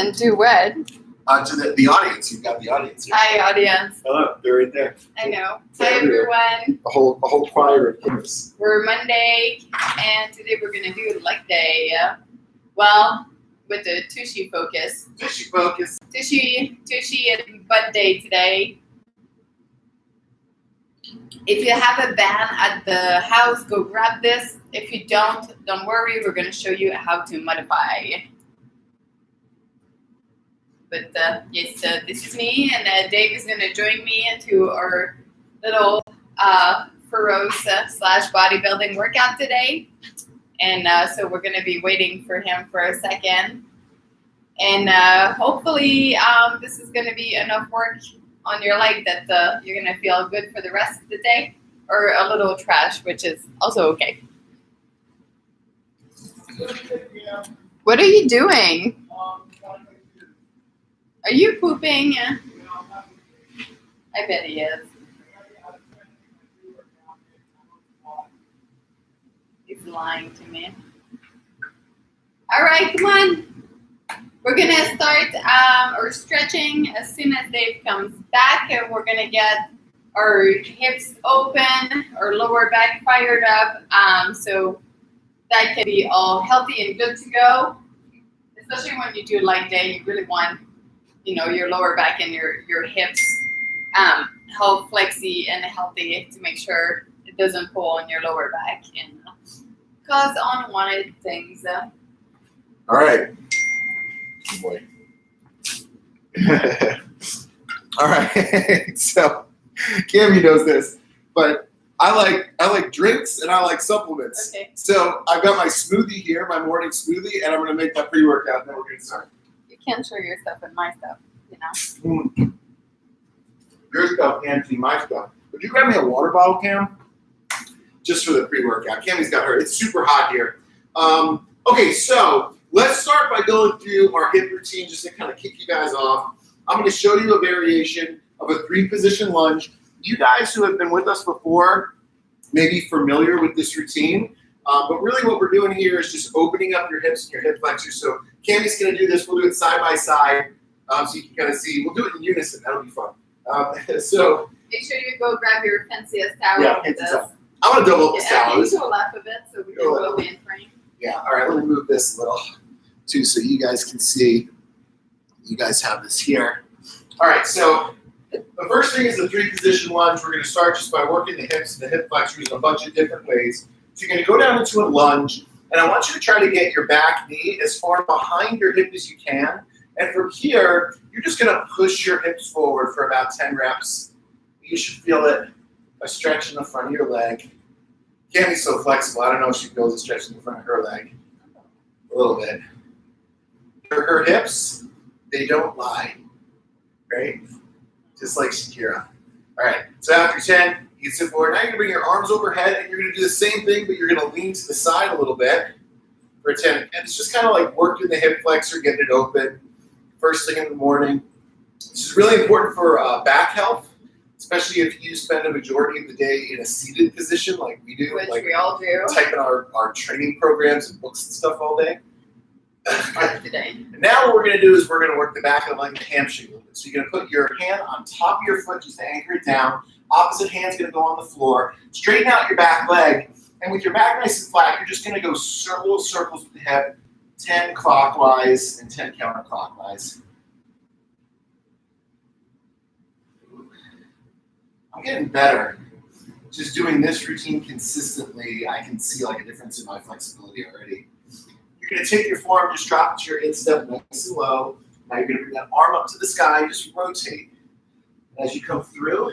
And do what? To the audience. You've got the audience here. Hi, audience. Hello, they're right there. I know. Hi, everyone. A whole choir of hips. We're Monday, and today we're going to do leg day. Well, with the tushy focus. Tushy focus. Tushy and butt day today. If you have a band at the house, go grab this. If you don't worry. We're going to show you how to modify. But yes, this is me, and Dave is going to join me into our little Feroce / bodybuilding workout today. And so we're going to be waiting for him for a second. And hopefully this is going to be enough work on your leg that you're going to feel good for the rest of the day, or a little trash, which is also okay. What are you doing? Are you pooping? I bet he is. He's lying to me. All right, come on. We're going to start our stretching as soon as Dave comes back. And we're going to get our hips open, our lower back fired up. So that can be all healthy and good to go. Especially when you do leg day, you really want your lower back and your hips all flexy and healthy to make sure it doesn't pull on your lower back and cause unwanted things. All right. Good boy. All right. So, Cammy knows this, but I like drinks and I like supplements. Okay. So I've got my smoothie here, my morning smoothie, and I'm going to make that pre-workout, and then we're going to start. You can't show your stuff and my stuff, Your stuff can't see my stuff. Would you grab me a water bottle, Cam? Just for the pre-workout. Cammy's got her. It's super hot here. Okay, so let's start by going through our hip routine just to kind of kick you guys off. I'm going to show you a variation of a 3-position lunge. You guys who have been with us before may be familiar with this routine, but really what we're doing here is just opening up your hips and your hip flexors. So Cammy's going to do this. We'll do it side by side so you can kind of see. We'll do it in unison. That'll be fun. So make sure you go grab your fanciest towel. Yeah, fanciest towel. I'm going to double up this towel. Can you go left a bit so we can go in frame? Yeah, all right, let me move this a little too so you guys can see. You guys have this here. All right, so the first thing is the 3-position lunge. We're going to start just by working the hips and the hip flexors in a bunch of different ways. So you're going to go down into a lunge, and I want you to try to get your back knee as far behind your hip as you can. And from here, you're just going to push your hips forward for about 10 reps. You should feel it by stretching the front of your leg. Cammy's so flexible. I don't know if she feels it stretching the front of her leg. A little bit. Her hips, they don't lie. Right? Just like Shakira. All right. So after 10, you can sit forward. Now you're going to bring your arms overhead, and you're going to do the same thing, but you're going to lean to the side a little bit for 10. And it's just kind of like working the hip flexor, getting it open first thing in the morning. This is really important for back health, especially if you spend a majority of the day in a seated position like we do. Which like we all do. Typing our training programs and books and stuff all day. Today. And now what we're going to do is we're going to work the back of the leg, the hamstring a little bit. So you're going to put your hand on top of your foot just to anchor it down. Opposite hand's going to go on the floor. Straighten out your back leg. And with your back nice and flat, you're just going to go little circles with the hip, 10 clockwise and 10 counterclockwise. I'm getting better. Just doing this routine consistently, I can see like a difference in my flexibility already. You're going to take your forearm, just drop it to your instep nice and low. Now you're going to bring that arm up to the sky, just rotate. As you come through,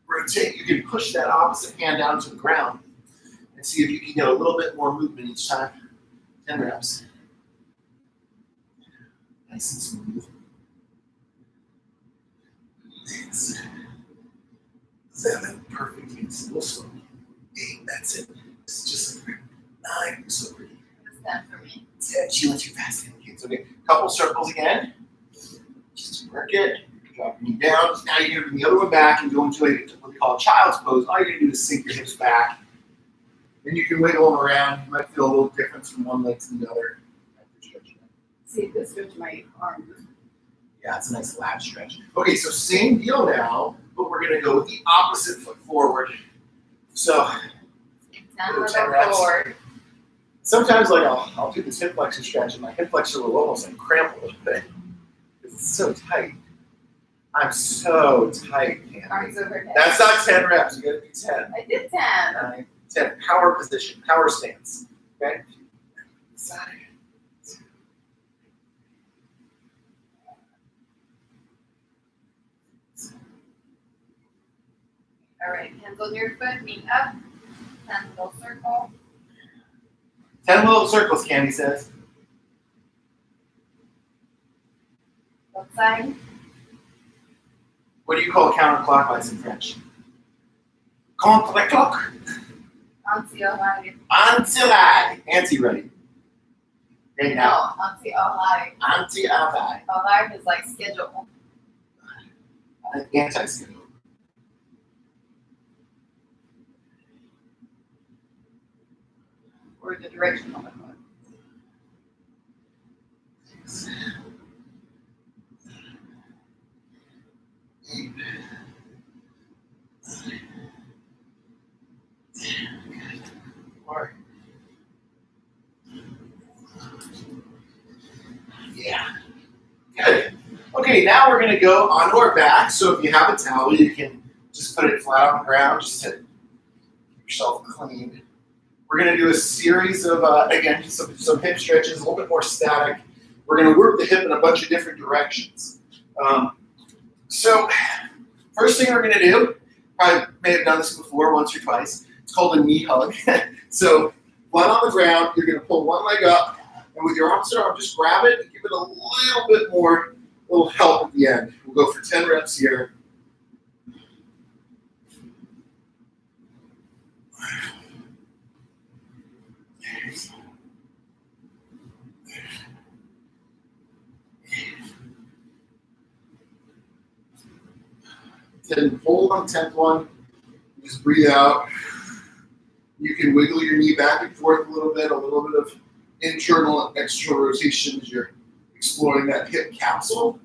rotate. You can push that opposite hand down to the ground and see if you can get a little bit more movement each time. 10 reps. Nice and smooth. 6, 7, perfect. It's a little slow. 8, that's it. It's just like 9, so pretty. That for me. 10, she went too fast. Kids. Okay, couple circles again. Just work it. Drop your knee down. Now you're going to bring the other one back and go into what we call a child's pose. All you're going to do is sink your hips back. Then you can wiggle them around. You might feel a little difference from one leg to the other. See, this switch my arm. Yeah, it's a nice lat stretch. Okay, so same deal now, but we're gonna go with the opposite foot forward. So, 10 reps. Forward. Sometimes like I'll do this hip flexor stretch and my hip flexor will almost like cramp a little bit. Because it's so tight. I'm so tight, Candy. Arms overhead. That's not 10 reps, you gotta do 10. I did 10. 9, 10. Power position, power stance. Okay? Side. All right, hands on your foot, knee up. 10 little circle. 10 little circles, Candy says. Left side. What do you call counterclockwise in French? Contre-clock. Anti-alive. Anti-alive. Anti-ready. Right now. No, anti-alive. Anti-alive. Alive is like schedule. Anti-schedule. Or the direction of the foot. Yeah. Good. Okay, now we're going to go onto our back. So if you have a towel, you can just put it flat on the ground just to keep yourself clean. We're going to do a series of, again, some hip stretches, a little bit more static. We're going to work the hip in a bunch of different directions. So first thing we're going to do, I may have done this before once or twice. It's called a knee hug. So flat on the ground, you're going to pull one leg up, and with your opposite arm, just grab it and give it a little bit more, little help at the end. We'll go for 10 reps here. Then hold on the 10th one. Just breathe out. You can wiggle your knee back and forth a little bit of internal and external rotation as you're exploring that hip capsule.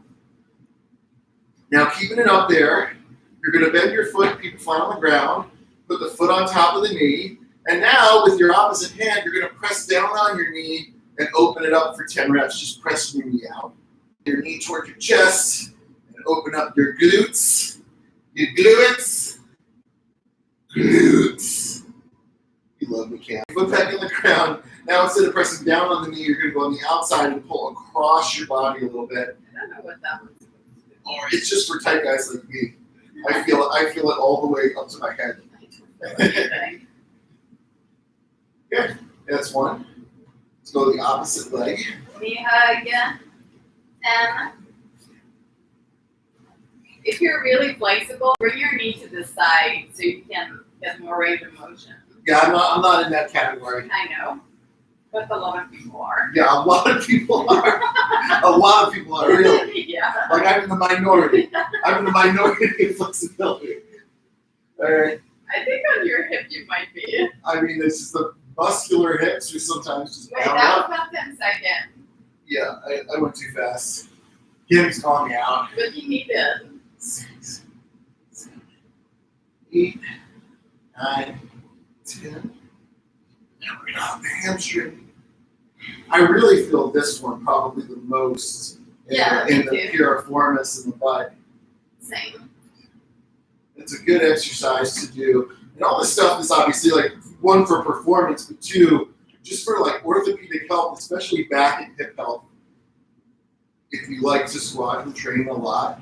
Now keeping it up there, you're going to bend your foot, keep it flat on the ground, put the foot on top of the knee, and now with your opposite hand, you're going to press down on your knee and open it up for 10 reps, just pressing your knee out. Your knee toward your chest, and open up your glutes. Your glutes. Glutes. You love me, Cam. Foot back on the ground. Now instead of pressing down on the knee, you're going to go on the outside and pull across your body a little bit. I don't know what that was. Or it's just for tight guys like me. I feel it all the way up to my head. Good. That's one. Let's go to the opposite leg. Knee hug. 10. If you're really flexible, bring your knee to the side so you can get more range of motion. Yeah, I'm not in that category. I know, but a lot of people are. Yeah, a lot of people are. A lot of people are, really. Yeah. Like I'm in the minority. I'm in the minority of flexibility. All right. I think on your hip you might be. I mean, it's just the muscular hips who sometimes just Wait, bound that up. was not 10 seconds. Yeah, I went too fast. Kim's calling me out. But you need it. 6, 7, 8, 9, 10. Now we're gonna the hamstring. I really feel this one probably the most in the piriformis and the butt. Same. It's a good exercise to do. And all this stuff is obviously like one for performance, but two, just for like orthopedic health, especially back and hip health. If you like to squat and train a lot.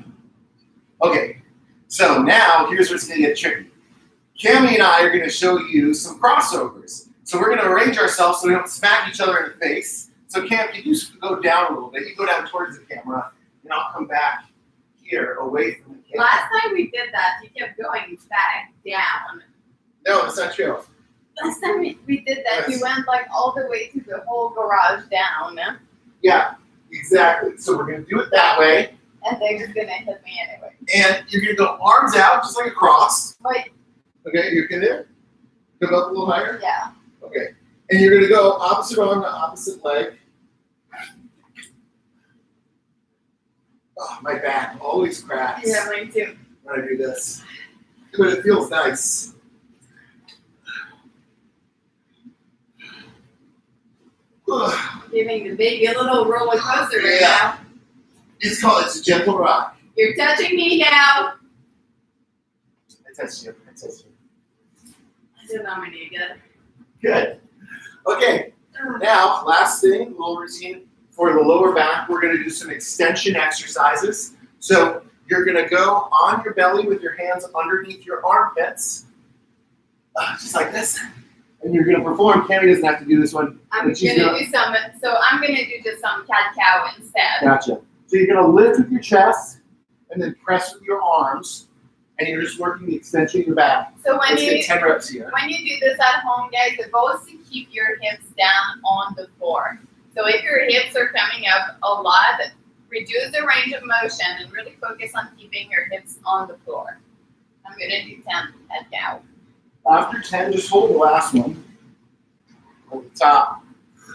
Okay, so now here's what's gonna get tricky. Cammy and I are gonna show you some crossovers. So we're gonna arrange ourselves so we don't smack each other in the face. So Cam, can you go down a little bit? You go down towards the camera, and I'll come back here away from the camera. Last time we did that, you kept going back down. No, that's not true. Last time we did that, you went like all the way to the whole garage down. Yeah, exactly. So we're gonna do it that way. And they're just gonna hit me anyway. And you're gonna go arms out, just like a cross. Like, Okay, you can there? Come up a little higher? yeah. Okay. And you're gonna go opposite arm to opposite leg. Oh, my back always cracks Yeah, mine too. when I do this. But it feels nice. Giving the baby a little roller coaster right Yeah. now. It's a gentle rock. You're touching me now. I touched you. I touched you. I don't know how many you get. Good. Okay. Now, last thing, little routine for the lower back. We're going to do some extension exercises. So you're going to go on your belly with your hands underneath your armpits, just like this. And you're going to perform. Cammy doesn't have to do this one. I'm gonna do some. So I'm gonna do just some cat cow instead. Gotcha. So you're going to lift with your chest and then press with your arms. And you're just working the extension of your back. So when Let's you get 10 reps here. when you do this at home, guys, the goal is to keep your hips down on the floor. So if your hips are coming up a lot, reduce the range of motion and really focus on keeping your hips on the floor. I'm gonna do 10 cat cow. After 10, just hold the last one. At the top,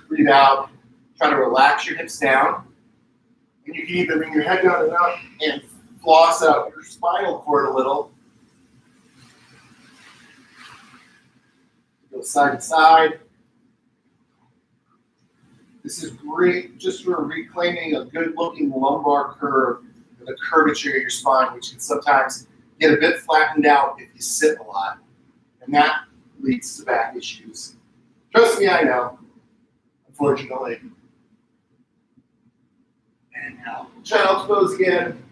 breathe out. Try to relax your hips down. And you can either bring your head down and up and floss out your spinal cord a little. Go side to side. This is great just for reclaiming a good-looking lumbar curve and the curvature of your spine, which can sometimes get a bit flattened out if you sit a lot. And that leads to back issues. Trust me, I know, unfortunately. And now, child's pose again.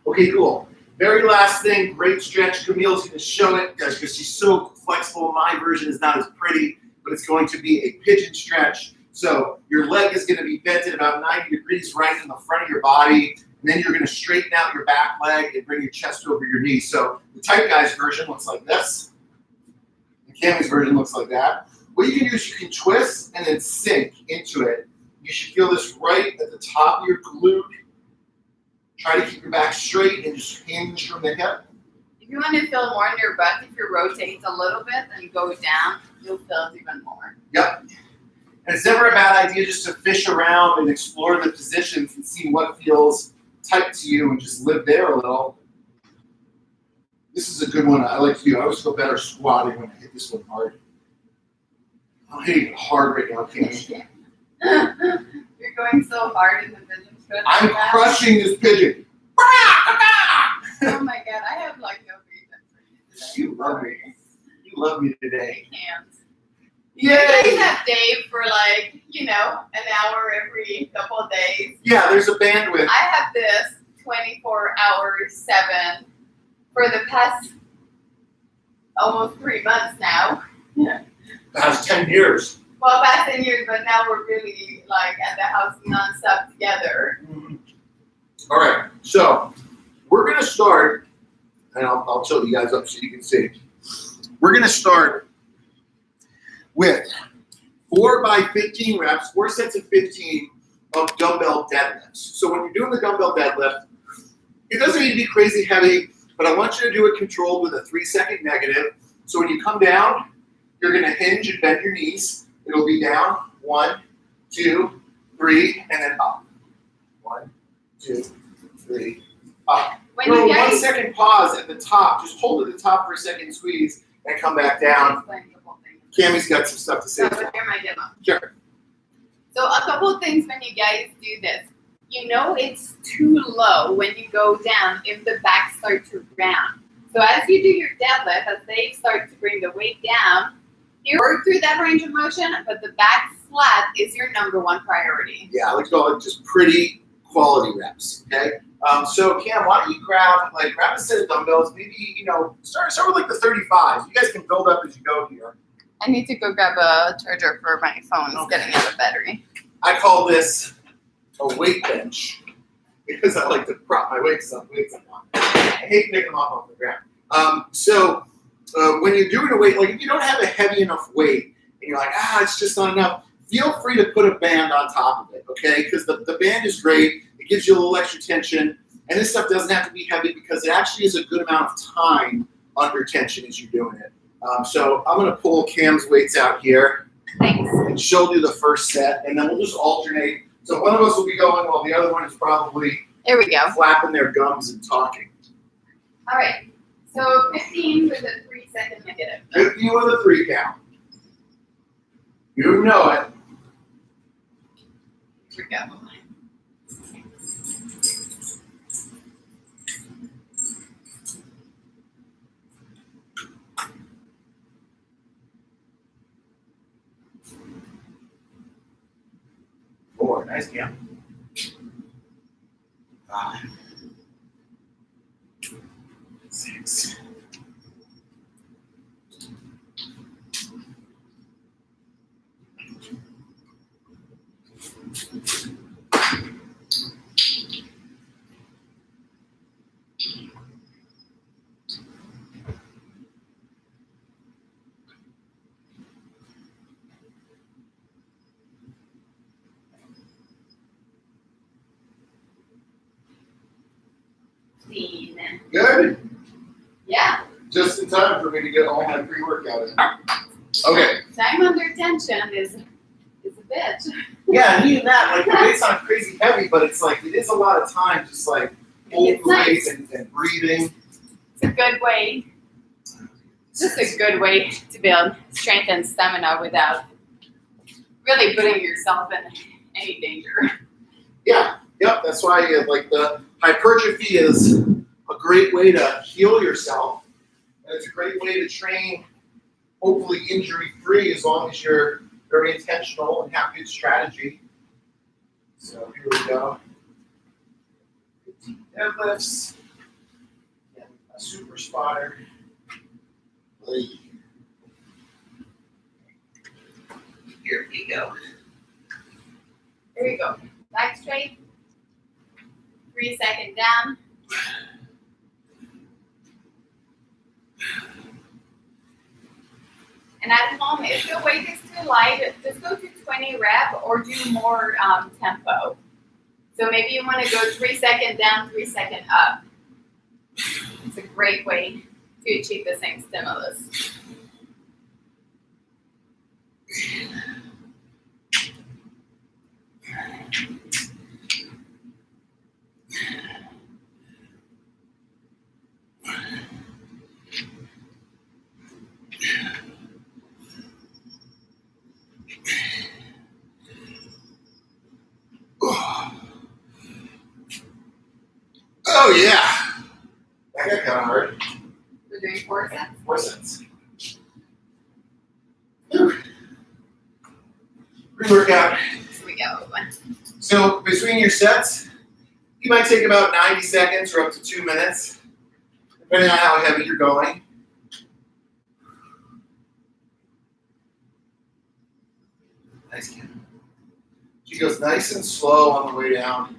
Okay, cool. Very last thing, great stretch. Camille's going to show it because she's so flexible. My version is not as pretty, but it's going to be a pigeon stretch. So your leg is going to be bent at about 90 degrees right in the front of your body. And then you're going to straighten out your back leg and bring your chest over your knee. So the tight guy's version looks like this. The Cammy's version looks like that. What you can do is you can twist and then sink into it. You should feel this right at the top of your glute. Try to keep your back straight and just hinge from the hip. If you want to feel more in your butt, if you rotate a little bit and go down, you'll feel it even more. Yep. And it's never a bad idea just to fish around and explore the positions and see what feels tight to you and just live there a little. This is a good one I like to do. I always feel better squatting when I hit this one hard. I'm hitting it hard right now, Cam. You're going so hard in the pigeon stretch. I'm crushing this pigeon. Oh my god, I have like no patience. You love me. You love me today. I can't. Yay! You guys have Dave for like, an hour every couple of days. Yeah, there's a bandwidth. I have this 24 hours, 7 for the past almost 3 months now. Past 10 years. Well, past 10 years, but now we're really like at the house nonstop together. Mm-hmm. All right, so we're going to start, and I'll tilt you guys up so you can see. We're going to start with 4 by 15 reps, 4 sets of 15 of dumbbell deadlifts. So when you're doing the dumbbell deadlift, it doesn't need to be crazy heavy, but I want you to do it controlled with a 3-second negative. So when you come down, you're going to hinge and bend your knees. It'll be down, 1, 2, 3, and then up. 1, 2, 3, up. When you guys 1 second pause at the top. Just hold at the top for a second, squeeze, and come back down. Cammy's got some stuff to say. So here my demo. Sure. So a couple of things when you guys do this. It's too low when you go down if the back starts to round. So as you do your deadlift, as they start to bring the weight down, you work through that range of motion, but the back flat is your number 1 priority. Yeah, I like to call it just pretty quality reps. Okay. So Cam, why don't you grab a set of dumbbells? Maybe start with like the 35s. You guys can build up as you go here. I need to go grab a charger for my phone. It's getting out of battery. I call this a weight bench because I like to prop my weights up. I hate picking them off the ground. So when you're doing a weight, like if you don't have a heavy enough weight and you're like, it's just not enough, feel free to put a band on top of it, okay? Because the band is great. It gives you a little extra tension. And this stuff doesn't have to be heavy because it actually is a good amount of time under tension as you're doing it. So I'm going to pull Cam's weights out here. Thanks. And she'll do the first set, and then we'll just alternate. So one of us will be going while the other one is probably There we go. flapping their gums and talking. All right. So 15 with a 3-second negative. 50 with a 3 count. You know it. Here we go. Four, nice count. 5, 6. Good. Yeah. Just in time for me to get all my pre-workout in. Okay. Time under tension is a bitch. Yeah, and even that, like the weight's not crazy heavy, but it's like it is a lot of time just like holding It's the weight nice. and breathing. It's a good way. It's just a good way to build strength and stamina without really putting yourself in any danger. Yeah, yep. That's why like the hypertrophy is a great way to heal yourself, and it's a great way to train, hopefully injury-free, as long as you're very intentional and have good strategy. So here we go. 15 deadlifts, and a super spotter. Here we go. There you go. Back straight. 3-second down. And at home, if your weight is too light, just go to 20 rep or do more tempo. So maybe you want to go 3-second down, 3-second up. It's a great way to achieve the same stimulus. Oh yeah, that got kind of hard. We're doing 4 sets. 4 cents. Pre-workout. Here we go. So between your sets, you might take about 90 seconds or up to 2 minutes, depending on how heavy you're going. Nice kid. She goes nice and slow on the way down.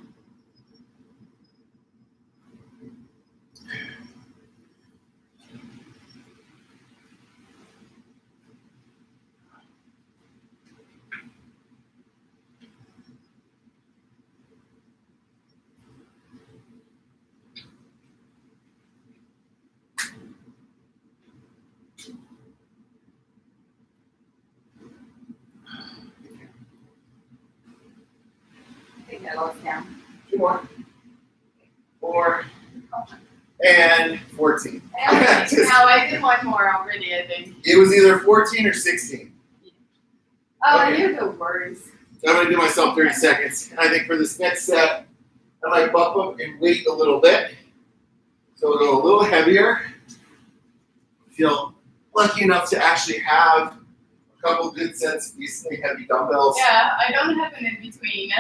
I think that all down. 2 more. 4. And 14. No, I did one more already, I think. It was either 14 or 16. Oh, I Okay. knew the words. I'm going to do myself 30 seconds. And I think for this next set, I might bump up in weight a little bit. So we'll go a little heavier. Feel lucky enough to actually have a couple good sets of decently heavy dumbbells. Yeah, I don't have an in between.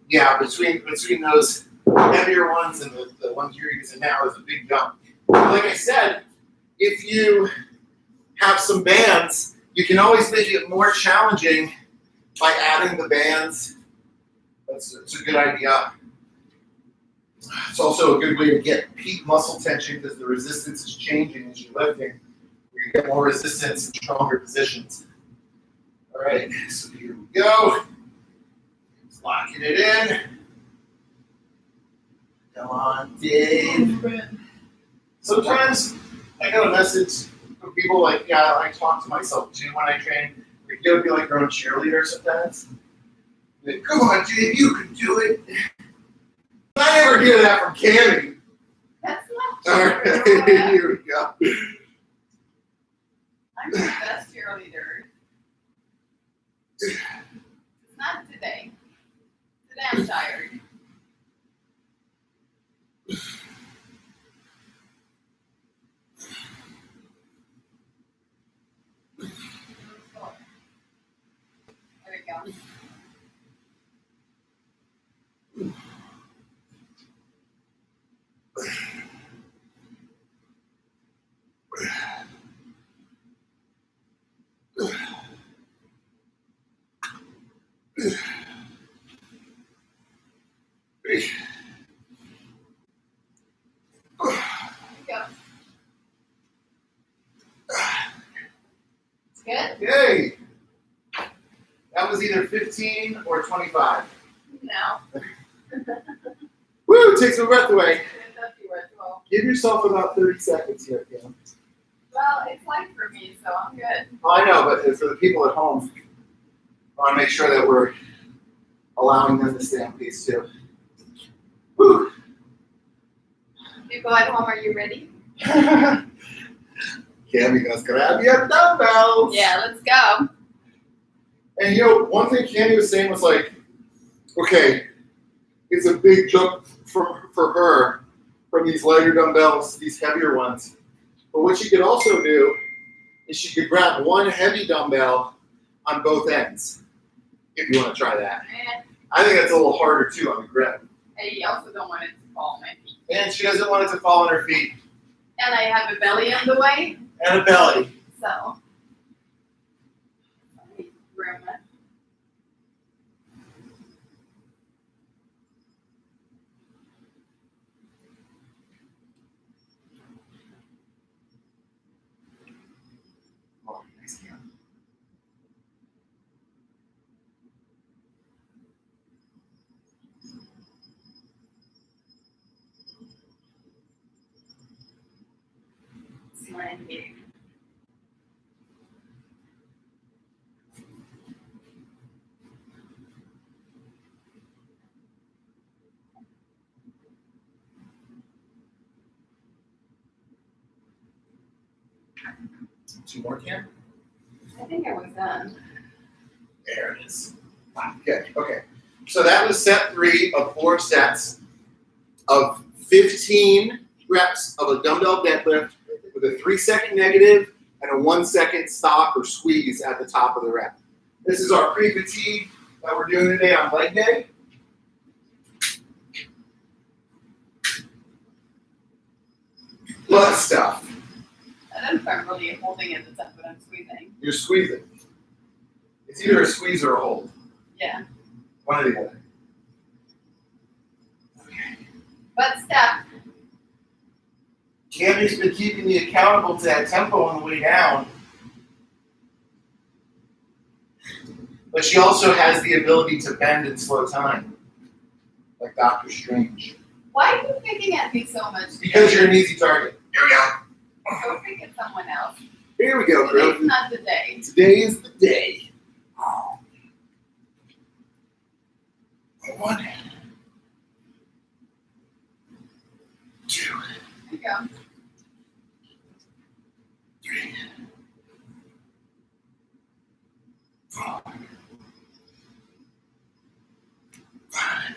Yeah, between those heavier ones and the ones you're using now is a big jump. Like I said, if you have some bands, you can always make it more challenging by adding the bands. That's a good idea. It's also a good way to get peak muscle tension because the resistance is changing as you're lifting. You get more resistance in stronger positions. All right, so here we go. Just locking it in. Come on, Dave. Sometimes I got a message from people like, yeah, I talk to myself too when I train. Like, you feel like your own cheerleader sometimes. Like, come on, Dave, you can do it. I never never hear that from Cammy. That's not All true. right, here we go. I'm the best cheerleader. It's not today. Today I'm tired. There we go. There we go. It's good? Yay! That was either 15 or 25. No. Woo! Takes my breath away. It's up to you as well. Give yourself about 30 seconds here, Cam. Well, it's light for me, so I'm good. I know, but for the people at home, I want to make sure that we're allowing them to stay on pace too. Woo! People at home, are you ready? Cammy goes, grab your dumbbells. Yeah, let's go. And you know, one thing Cammy was saying was like, okay, it's a big jump for her from these lighter dumbbells to these heavier ones. But what she could also do is she could grab one heavy dumbbell on both ends, if you want to try that. And I think that's a little harder too on the grip. I also don't want it to fall on my feet. And she doesn't want it to fall on her feet. And I have a belly on the way, And a belly. so. I need room. Oh, nice, Cam. It's my here. 2 more, Cam? I think I was done. There it is. Good. Okay. So that was set 3 of 4 sets of 15 reps of a dumbbell deadlift with a 3-second negative and a 1-second stop or squeeze at the top of the rep. This is our pre-fatigue that we're doing today on leg day. Butt stuff. I don't know if I'm really holding at the top, but I'm squeezing. You're squeezing. It's either a squeeze or a hold. Yeah. One or the other. Butt stuff. Cammy's been keeping me accountable to that tempo on the way down. But she also has the ability to bend and slow time. Like Doctor Strange. Why are you picking at me so much? Because you're an easy target. Here we go. Go pick at someone else. Here we go, Today's girl. not the day. Today is the day. 1, 2, There you go. 3, 4, 5,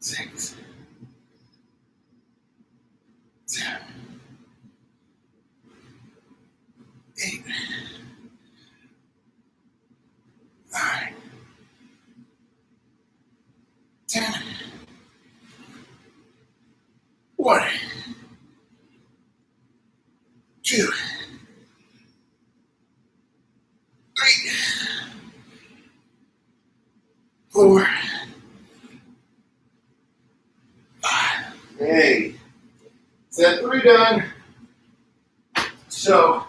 6, 7, 8, 9, 10, 1, 2, 3, 4, 5. Hey, set 3 done. So,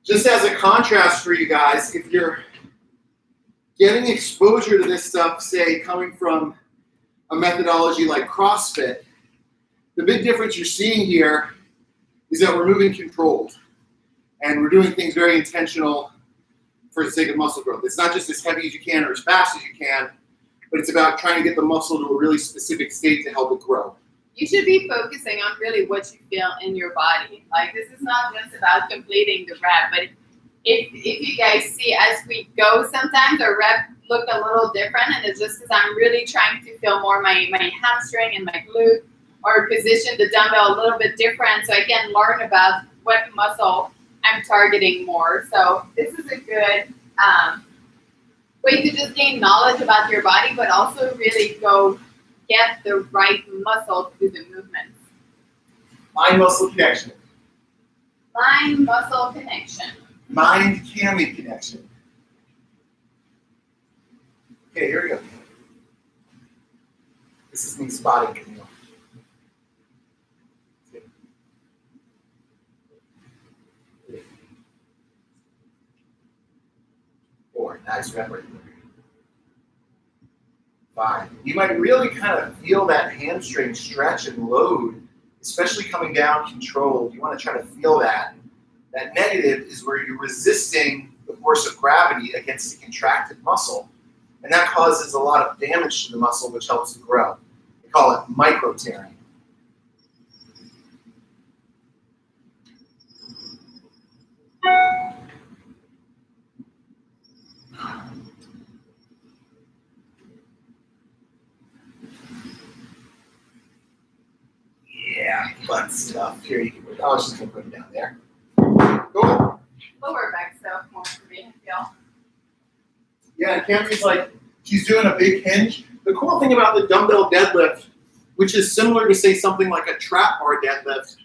just as a contrast for you guys, if you're getting exposure to this stuff, say, coming from a methodology like CrossFit, the big difference you're seeing here is that we're moving controlled. And we're doing things very intentional for the sake of muscle growth. It's not just as heavy as you can or as fast as you can, but it's about trying to get the muscle to a really specific state to help it grow. You should be focusing on really what you feel in your body. Like, this is not just about completing the rep, but if you guys see as we go, sometimes our rep look a little different, and it's just because I'm really trying to feel more my hamstring and my glute, or position the dumbbell a little bit different so I can learn about what muscle I'm targeting more. So this is a good way to just gain knowledge about your body, but also really go get the right muscle to do the movements. Mind-muscle connection. Mind-muscle connection. Mind-Camille connection. Okay, here we go. This is me spotting Camille. Four, nice rep right there. 5. You might really kind of feel that hamstring stretch and load, especially coming down controlled. You want to try to feel that. That negative is where you're resisting the force of gravity against the contracted muscle. And that causes a lot of damage to the muscle, which helps it grow. We call it micro-tearing. Yeah, fun stuff. Here you can. I was just gonna put it down there. Cool. Lower back stuff more for me, I feel. Yeah, and Camille's like, she's doing a big hinge. The cool thing about the dumbbell deadlift, which is similar to say something like a trap bar deadlift,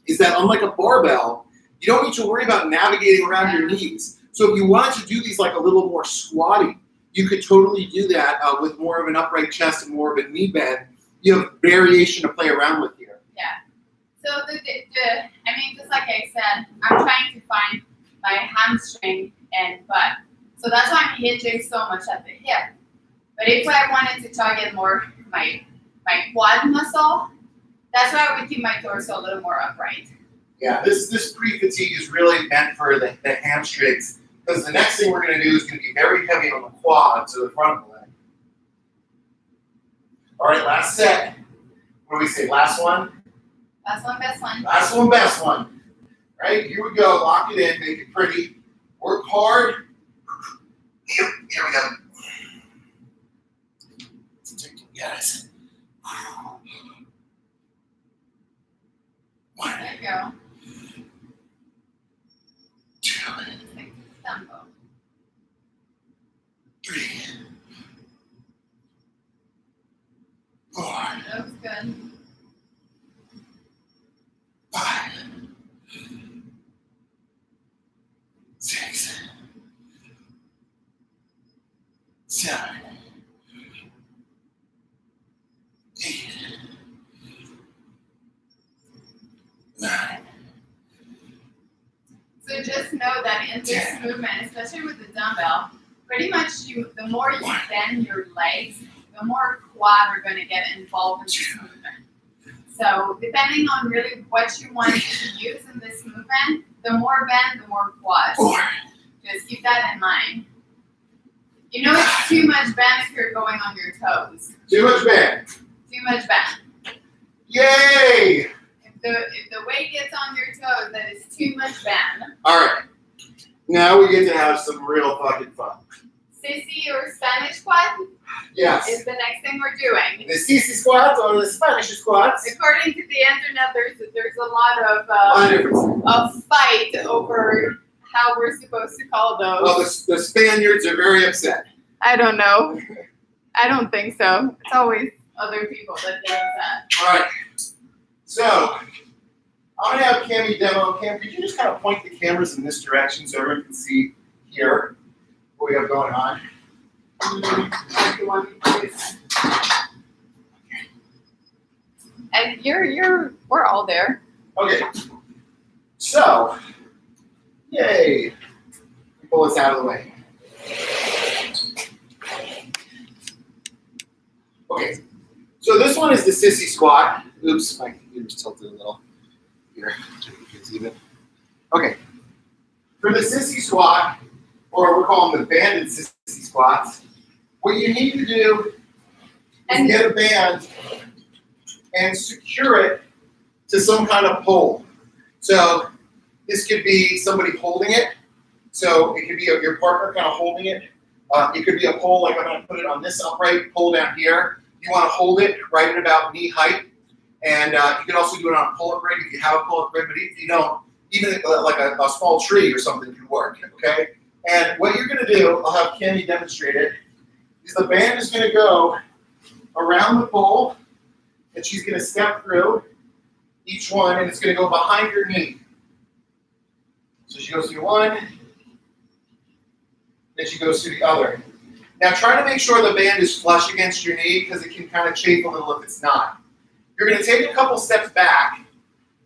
is that unlike a barbell, you don't need to worry about navigating around your knees. So if you wanted to do these like a little more squatty, you could totally do that with more of an upright chest and more of a knee bend. You have variation to play around with here. Yeah. So I mean, just like I said, I'm trying to find my hamstring and butt. So that's why I'm hinging so much at the hip. But if I wanted to target more my quad muscle, that's why I would keep my torso a little more upright. Yeah, this pre-fatigue is really meant for the hamstrings, because the next thing we're going to do is going to be very heavy on the quad, so the front of the leg. All right, last set. What do we say? Last one? Last one, best one. Last one, best one. Right, here we go. Lock it in, make it pretty. Work hard. Here we go. Yes. One. There you go. 2. Tempo. 3. 4. That was good. 5. 6. 7. 8. 9. So just know that in this movement, especially with the dumbbell, pretty much the more you bend your legs, the more quad are going to get involved in this movement. So depending on really what you want to use in this movement, the more bend, the more quad. 4. Just keep that in mind. You know it's too much bend if you're going on your toes. Too much bend. Too much bend. Yay! If the weight gets on your toes, that is too much bend. All right. Now we get to have some real fucking fun. Sissi or Spanish squat Yes. is the next thing we're doing. The sissi squats or the Spanish squats. According to the internet, there's a lot of fight over how we're supposed to call those. Well, the Spaniards are very upset. I don't know. I don't think so. It's always other people that get upset. All right. So, I'm going to have Cammy demo. Cam, could you just kind of point the cameras in this direction so everyone can see here what we have going on? And we're all there. Okay. So, yay. Pull this out of the way. Okay. So this one is the sissi squat. Oops, my computer's tilted a little. Here, it's even. Okay. For the sissi squat, or we're calling the banded sissi squats, what you need to do is get a band and secure it to some kind of pole. So this could be somebody holding it. So it could be your partner kind of holding it. It could be a pole, like I'm going to put it on this upright pole down here. You want to hold it right at about knee height. And you can also do it on a pull-up rig if you have a pull-up rig, but if you don't, even like a small tree or something could work, okay? And what you're going to do, I'll have Camille demonstrate it, is the band is going to go around the pole, and she's going to step through each one, and it's going to go behind your knee. So she goes through one, then she goes through the other. Now try to make sure the band is flush against your knee because it can kind of chafe a little if it's not. You're going to take a couple steps back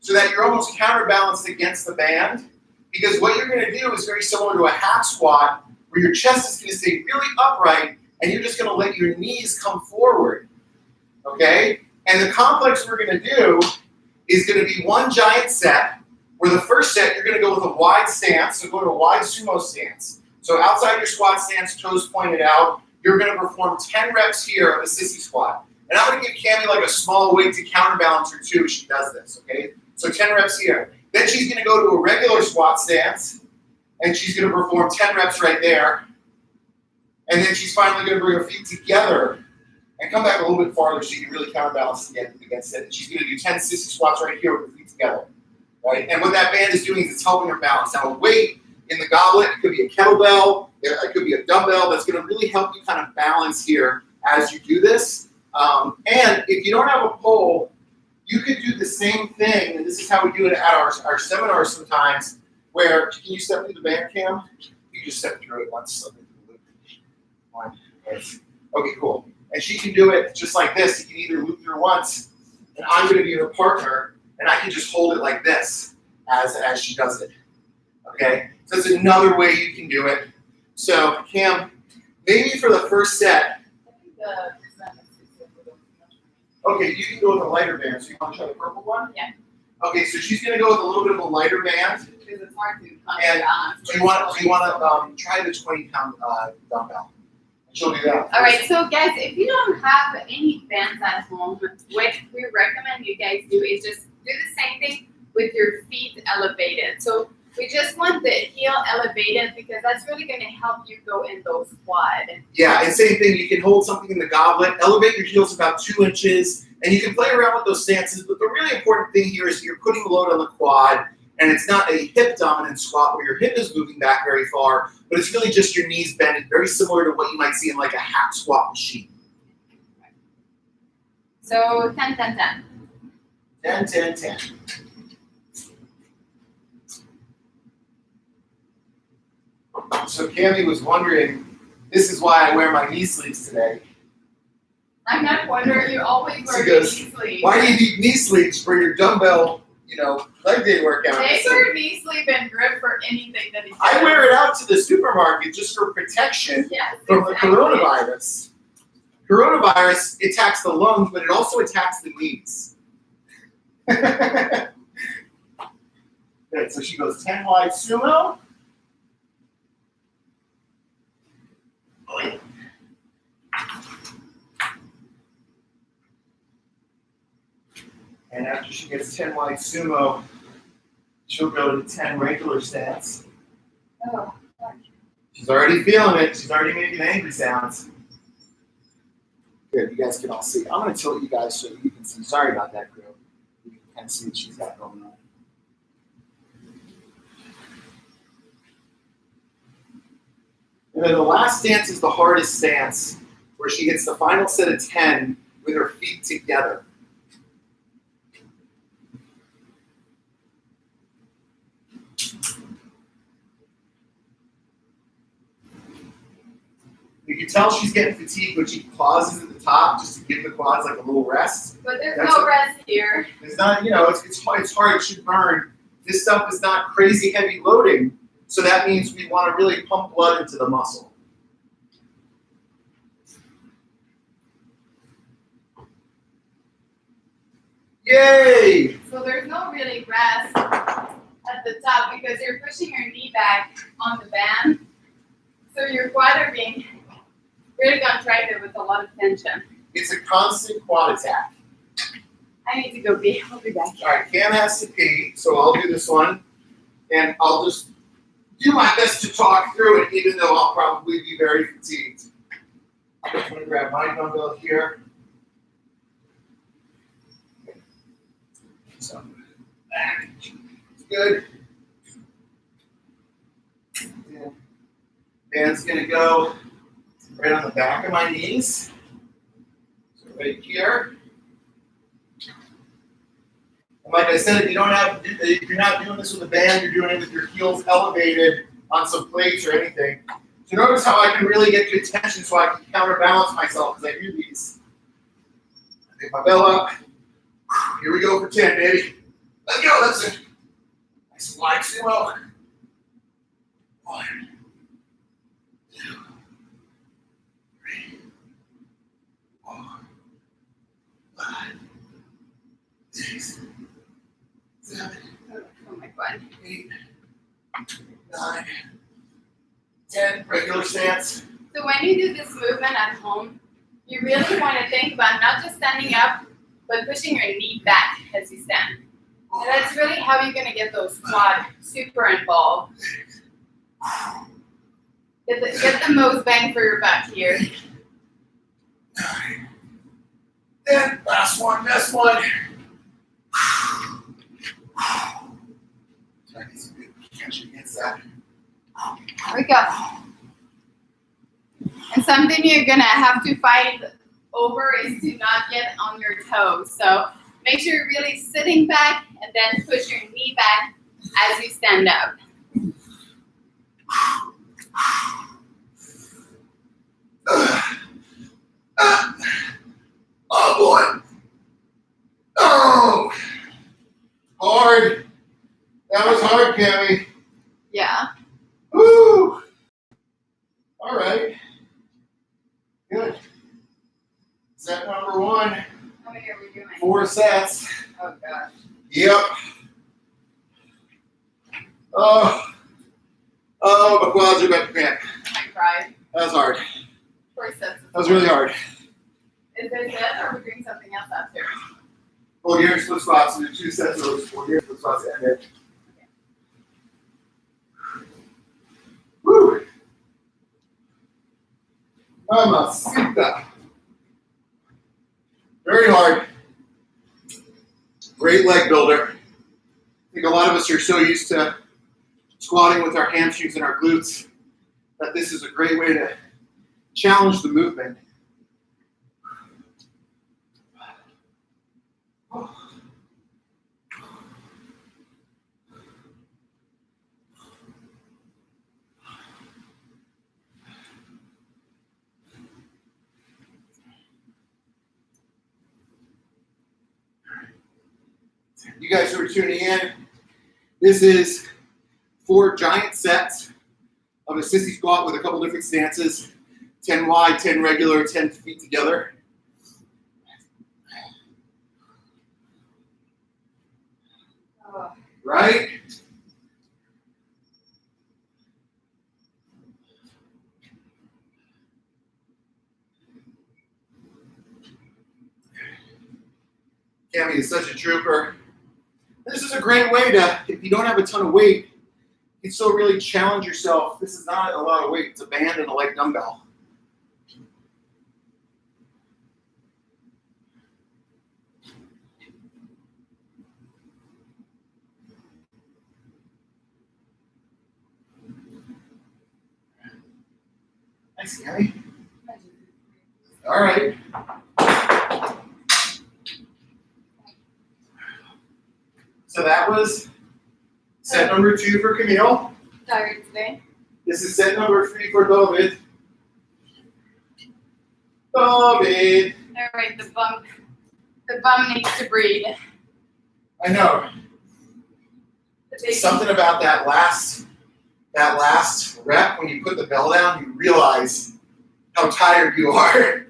so that you're almost counterbalanced against the band, because what you're going to do is very similar to a hack squat where your chest is going to stay really upright and you're just going to let your knees come forward, okay? And the complex we're going to do is going to be one giant set where the first set you're going to go with a wide stance, so go to a wide sumo stance. So outside your squat stance, toes pointed out, you're going to perform 10 reps here of a sissy squat. And I'm going to give Camille like a small weight to counterbalance her too if she does this, okay? So 10 reps here. Then she's going to go to a regular squat stance, and she's going to perform 10 reps right there. And then she's finally going to bring her feet together and come back a little bit farther so you can really counterbalance against it. And she's going to do 10 sissy squats right here with her feet together, right? And what that band is doing is it's helping her balance. Now a weight in the goblet, it could be a kettlebell, it could be a dumbbell, that's going to really help you kind of balance here as you do this. And if you don't have a pole, you could do the same thing, and this is how we do it at our seminars sometimes, where, can you step through the band, Cam? You just step through it once. One, yes. Okay, cool. And she can do it just like this. You can either loop through once, and I'm going to be her partner, and I can just hold it like this as she does it. Okay? So that's another way you can do it. So, Cam, maybe for the first set, okay, you can go with a lighter band. So you want to try the purple one? Yeah. Okay, so she's going to go with a little bit of a lighter band. Because it's hard to And do you want to try the 20-pound dumbbell? And she'll do that. All right, so guys, if you don't have any bands at home, what we recommend you guys do is just do the same thing with your feet elevated. So we just want the heel elevated because that's really going to help you go in those quad. Yeah, and same thing. You can hold something in the goblet, elevate your heels about 2 inches, and you can play around with those stances. But the really important thing here is you're putting load on the quad, and it's not a hip-dominant squat where your hip is moving back very far, but it's really just your knees bending, very similar to what you might see in like a hack squat machine. So 10, 10, 10. 10, 10, 10. So Camille was wondering, this is why I wear my knee sleeves today. I'm not wondering, you always wear She goes, knee sleeves. why do you need knee sleeves for your dumbbell, leg day workout? They wear knee sleeve and grip for anything that he does. I wear it out to the supermarket just for protection from the coronavirus. Coronavirus attacks the lungs, but it also attacks the knees. Good, so she goes 10 wide sumo. And after she gets 10 wide sumo, she'll go to 10 regular stance. Oh, she's already feeling it. She's already making angry sounds. Good, you guys can all see. I'm going to tilt you guys so you can see. Sorry about that, crew. You can kind of see what she's got going on. And then the last stance is the hardest stance, where she hits the final set of 10 with her feet together. You can tell she's getting fatigued when she pauses at the top just to give the quads like a little rest. but there's no rest here. It's not, it's hard, it should burn. This stuff is not crazy heavy loading, so that means we want to really pump blood into the muscle. Yay! So there's no really rest at the top because you're pushing your knee back on the band. So your quad are being really contracted with a lot of tension. It's a constant quad attack. I need to go pee. I'll be back. All right, Cam has to pee, so I'll do this one. And I'll just do my best to talk through it, even though I'll probably be very fatigued. I'm just going to grab my dumbbell here. So, that's good. And band's going to go right on the back of my knees. So right here. And like I said, if you're not doing this with a band, you're doing it with your heels elevated on some plates or anything. So notice how I can really get good tension so I can counterbalance myself as I do these. I pick my bell up. Here we go for 10, baby. Let's go. That's it. Nice and light, slow. 1, 2, 3, 4, 5, 6, 7, Oh my God. 8, 9, 10. Regular stance. So when you do this movement at home, you really want to think about not just standing up, but pushing your knee back as you stand. And that's really how you're going to get those quad super involved. Get the most bang for your buck here. 9, 10. Last one. Best one. Try to get some good tension against that. There we go. And something you're going to have to fight over is to not get on your toes. So make sure you're really sitting back and then push your knee back as you stand up. Oh boy. Oh. Hard. That was hard, Cammy. Yeah. Woo. All right. Good. Set number 1. How many are we doing? 4 sets. Oh gosh. Yep. Oh, my quads are about to cramp. I cried. That was hard. 4 sets. That was really hard. Is there set or are we doing something else after? Bulgarian split squats. So 2 sets of those Bulgarian split squats ended. Woo! Mamacita. Very hard. Great leg builder. I think a lot of us are so used to squatting with our hamstrings and our glutes that this is a great way to challenge the movement. You guys who are tuning in, this is 4 giant sets of a sissy squat with a couple different stances, 10 wide, 10 regular, 10 feet together. Oh. Right? Cammy is such a trooper. This is a great way to, if you don't have a ton of weight, you can still really challenge yourself. This is not a lot of weight. It's a band and a light dumbbell. Nice, Cammy. All right. So that was set number 2 for Camille. Tired today? This is set number 3 for David. David. All right, the bum needs to breathe. I know. Something about that last rep, when you put the bell down, you realize how tired you are.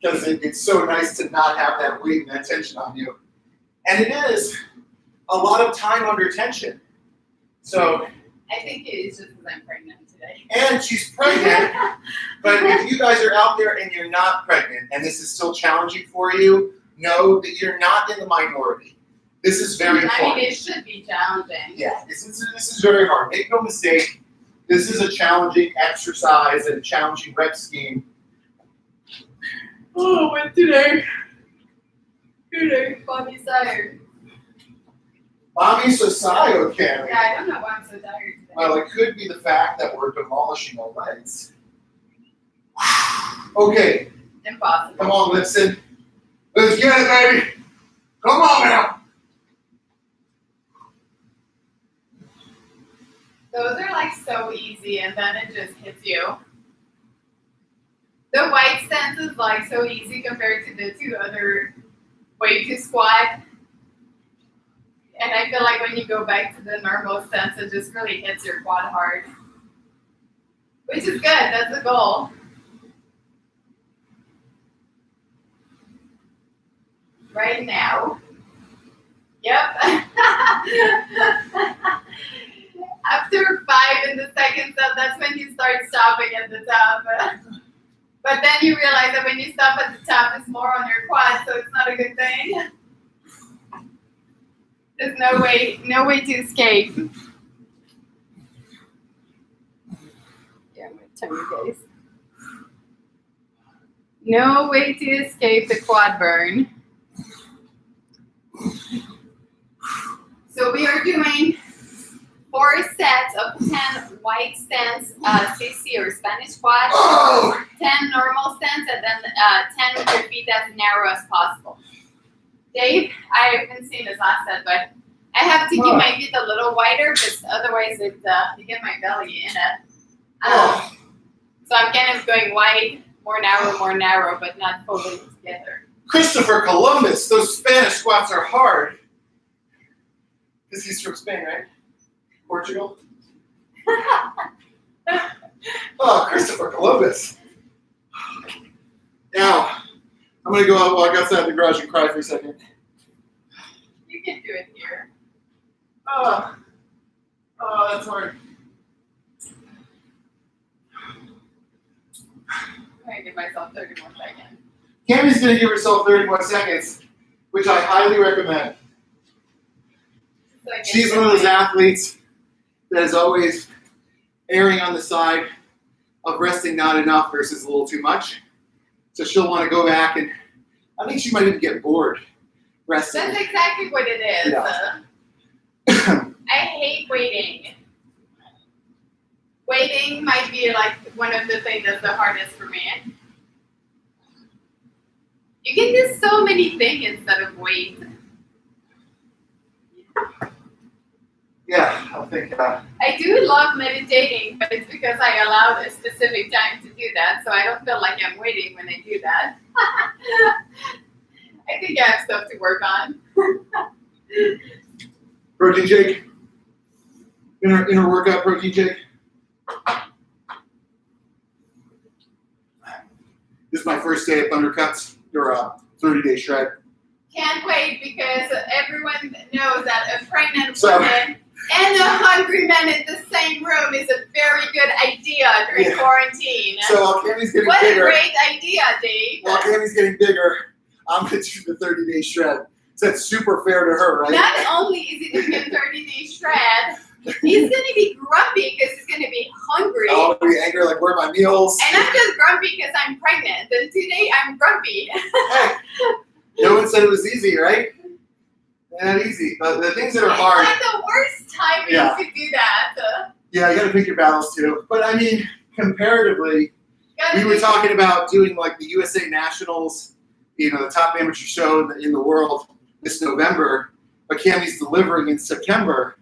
Because it's so nice to not have that weight and that tension on you. And it is a lot of time under tension. So I think it is just because I'm pregnant. today. And she's pregnant. But if you guys are out there and you're not pregnant and this is still challenging for you, know that you're not in the minority. This is very important. I mean, it should be challenging. Yeah, this is very hard. Make no mistake. This is a challenging exercise and a challenging rep scheme. Oh, but today, Bobby's tired. Mommy's so tired, Cammy. Yeah, I don't know why I'm so tired today. Well, it could be the fact that we're demolishing our legs. Okay, Impossible. come on, Lipson. Let's get it, baby. Come on now. Those are like so easy, and then it just hits you. The white stance is like so easy compared to the two other way to squat. And I feel like when you go back to the normal stance, it just really hits your quad hard. Which is good, that's the goal. Right now. Yep. After 5 in the second step, that's when you start stopping at the top. But then you realize that when you stop at the top, it's more on your quad, so it's not a good thing. There's no way to escape. Yeah, I'm gonna tell you guys. No way to escape the quad burn. So we are doing 4 sets of 10 white stance, sissi or Spanish squat, 10 normal stance, and then 10 with your feet as narrow as possible. Dave, I haven't seen this last set, but I have to keep my feet a little wider because otherwise it you get my belly in it. So I'm kind of going wide, more narrow, but not fully together. Christopher Columbus, those Spanish squats are hard. Because he's from Spain, right? Portugal? Oh, Christopher Columbus. Now, I'm going to go out, walk outside the garage and cry for a second. You can do it here. Oh, that's hard. I'm going to give myself 30 more seconds. Cammy's going to give herself 30 more seconds, which I highly recommend. So She's one of those athletes that is always erring on the side of resting not enough versus a little too much. So she'll want to go back and I think she might even get bored resting. That's exactly what it is. Yeah. I hate waiting. Waiting might be like one of the things that's the hardest for me. You can do so many things instead of wait. Yeah, I think. I do love meditating, but it's because I allowed a specific time to do that, so I don't feel like I'm waiting when I do that. I think I have stuff to work on. Protein shake. Inner workout protein shake. This is my first day at Thundercuts. Your 30-day shred. Can't wait because everyone knows that a pregnant woman and a hungry man in the same room is a very good idea during quarantine. So while Cammy's getting what bigger, a great idea, Dave. While Cammy's getting bigger, I'm going to do the 30-day shred. So that's super fair to her, right? Not only is he doing a 30-day shred, he's going to be grumpy because he's going to be hungry. I'll be angry, like, where are my meals? And I'm just grumpy because I'm pregnant. And today I'm grumpy. Hey, no one said it was easy, right? Not easy. But the things that are hard. It's like the worst timing to do that. Yeah, you got to pick your battles too. But I mean, comparatively, we were talking about doing like the USA Nationals, you know, the top amateur show in the world this November. But Cammy's delivering in September.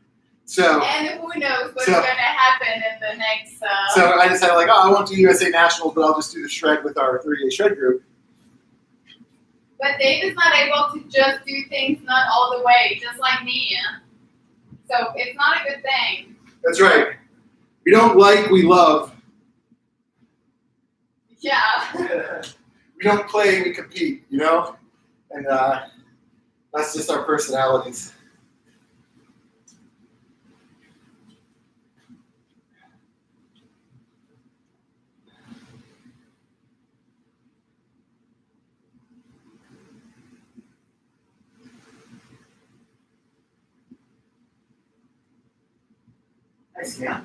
So, and who knows what's going to happen in the next. So I decided, like, I won't do USA Nationals, but I'll just do the shred with our 30-day shred group. But Dave is not able to just do things not all the way, just like me. So it's not a good thing. That's right. We don't like, we love. Yeah. We don't play, we compete, you know? And that's just our personalities. Nice, yeah.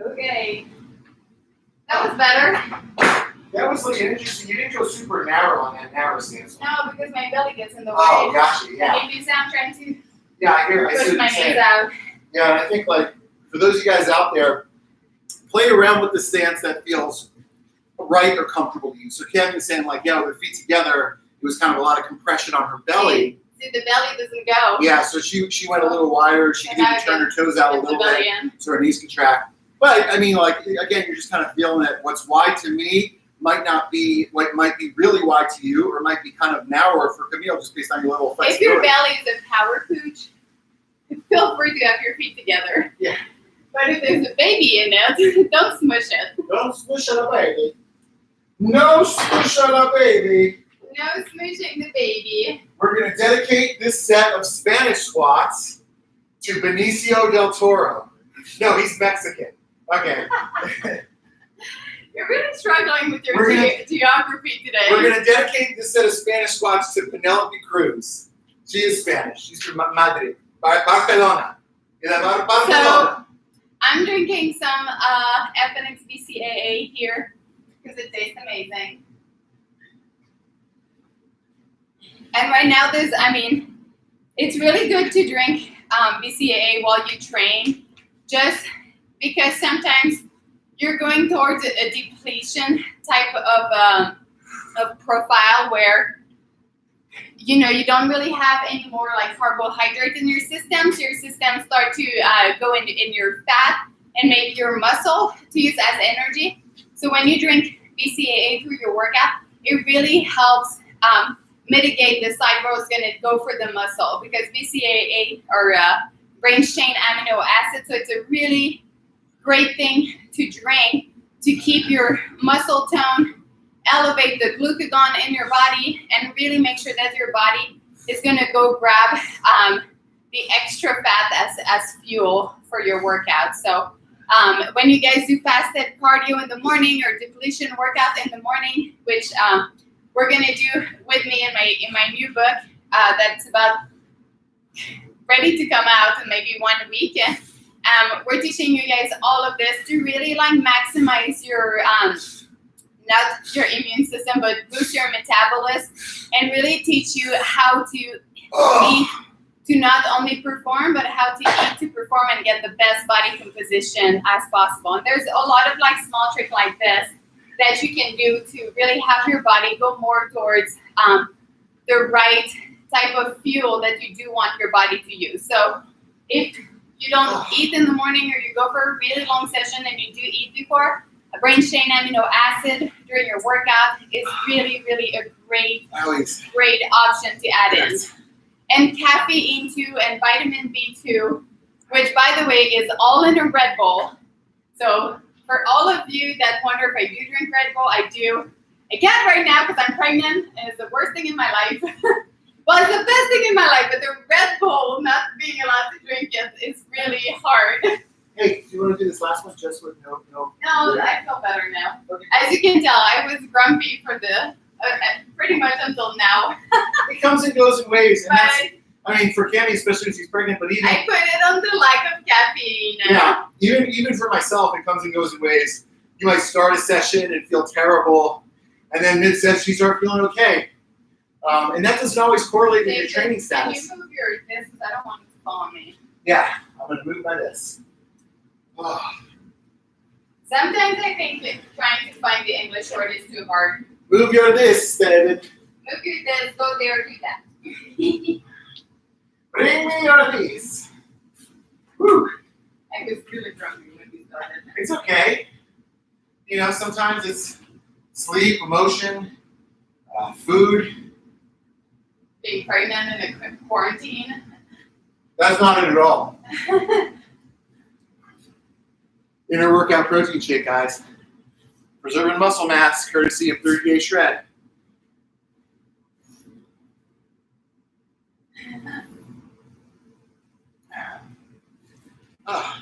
Okay. That was better. That was like interesting. You didn't go super narrow on that narrow stance. No, because my belly gets in the way. Oh, gotcha, yeah. And if you sound trying to Yeah, I hear. I see push what my you're saying. knees out. Yeah, and I think like for those of you guys out there, play around with the stance that feels right or comfortable to you. So Kevin was saying like, yeah, with her feet together, it was kind of a lot of compression on her belly. See, the belly doesn't go. Yeah, so she went a little wider. She could even turn her toes out a Get the little belly bit, in. so her knees contract. But I mean, like again, you're just kind of feeling it. What's wide to me might not be what might be really wide to you, or might be kind of narrower for Camille, just based on your level of If flexibility. your belly is a power pooch, feel free to have your feet together. Yeah. But if there's a baby in it, don't smush it. Don't smush on a baby. No smush on a baby. No smushing the baby. We're going to dedicate this set of Spanish squats to Benicio del Toro. No, he's Mexican. Okay. You're really struggling with your We're gonna- geography today. We're going to dedicate this set of Spanish squats to Penelope Cruz. She is Spanish. She's from Madrid, Barcelona. Barcelona. I'm drinking some FNX BCAA here because it tastes amazing. And right now it's really good to drink BCAA while you train, just because sometimes you're going towards a depletion type of profile where you don't really have any more like carbohydrates in your system, so your system start to go in your fat and maybe your muscle to use as energy. So when you drink BCAA through your workout, it really helps mitigate the side where it's going to go for the muscle, because BCAA are branched chain amino acids, so it's a really great thing to drink to keep your muscle tone, elevate the glucagon in your body, and really make sure that your body is going to go grab the extra fat as fuel for your workout. So when you guys do fasted cardio in the morning or depletion workout in the morning, which we're going to do with me in my new book that's about ready to come out in maybe 1 week. We're teaching you guys all of this to really like maximize your not your immune system, but boost your metabolism, and really teach you how to eat to not only perform, but how to eat to perform and get the best body composition as possible. And there's a lot of like small tricks like this that you can do to really have your body go more towards the right type of fuel that you do want your body to use. So if you don't eat in the morning, or you go for a really long session and you do eat before, a branched chain amino acid during your workout is really, really a great option to add in. And caffeine too, and vitamin B2, which by the way is all in a Red Bull. So for all of you that wonder if I do drink Red Bull, I do. I can't right now because I'm pregnant and it's the worst thing in my life. Well, it's the best thing in my life, but the Red Bull, not being allowed to drink it, is really hard. Hey, do you want to do this last one just with no? No, I feel better now. Okay. As you can tell, I was grumpy for pretty much until now. It comes and goes in waves. And But for Cammy, especially when she's pregnant, but even I put it on the lack of caffeine. Yeah, even for myself, it comes and goes in waves. You might start a session and feel terrible, and then mid-session you start feeling okay. And that doesn't always correlate with your training status. Can you move your this? I don't want it to fall on me. Yeah, I'm going to move my this. Oh. Sometimes I think trying to find the English word is too hard. Move your this, David. Move your this, go there, do that. Bring me your this. Whew. I was really grumpy when we started. It's okay. Sometimes it's sleep, emotion, food. Being pregnant in a quarantine. That's not it at all. Inner workout protein shake, guys. Preserving muscle mass, courtesy of 30 Day Shred.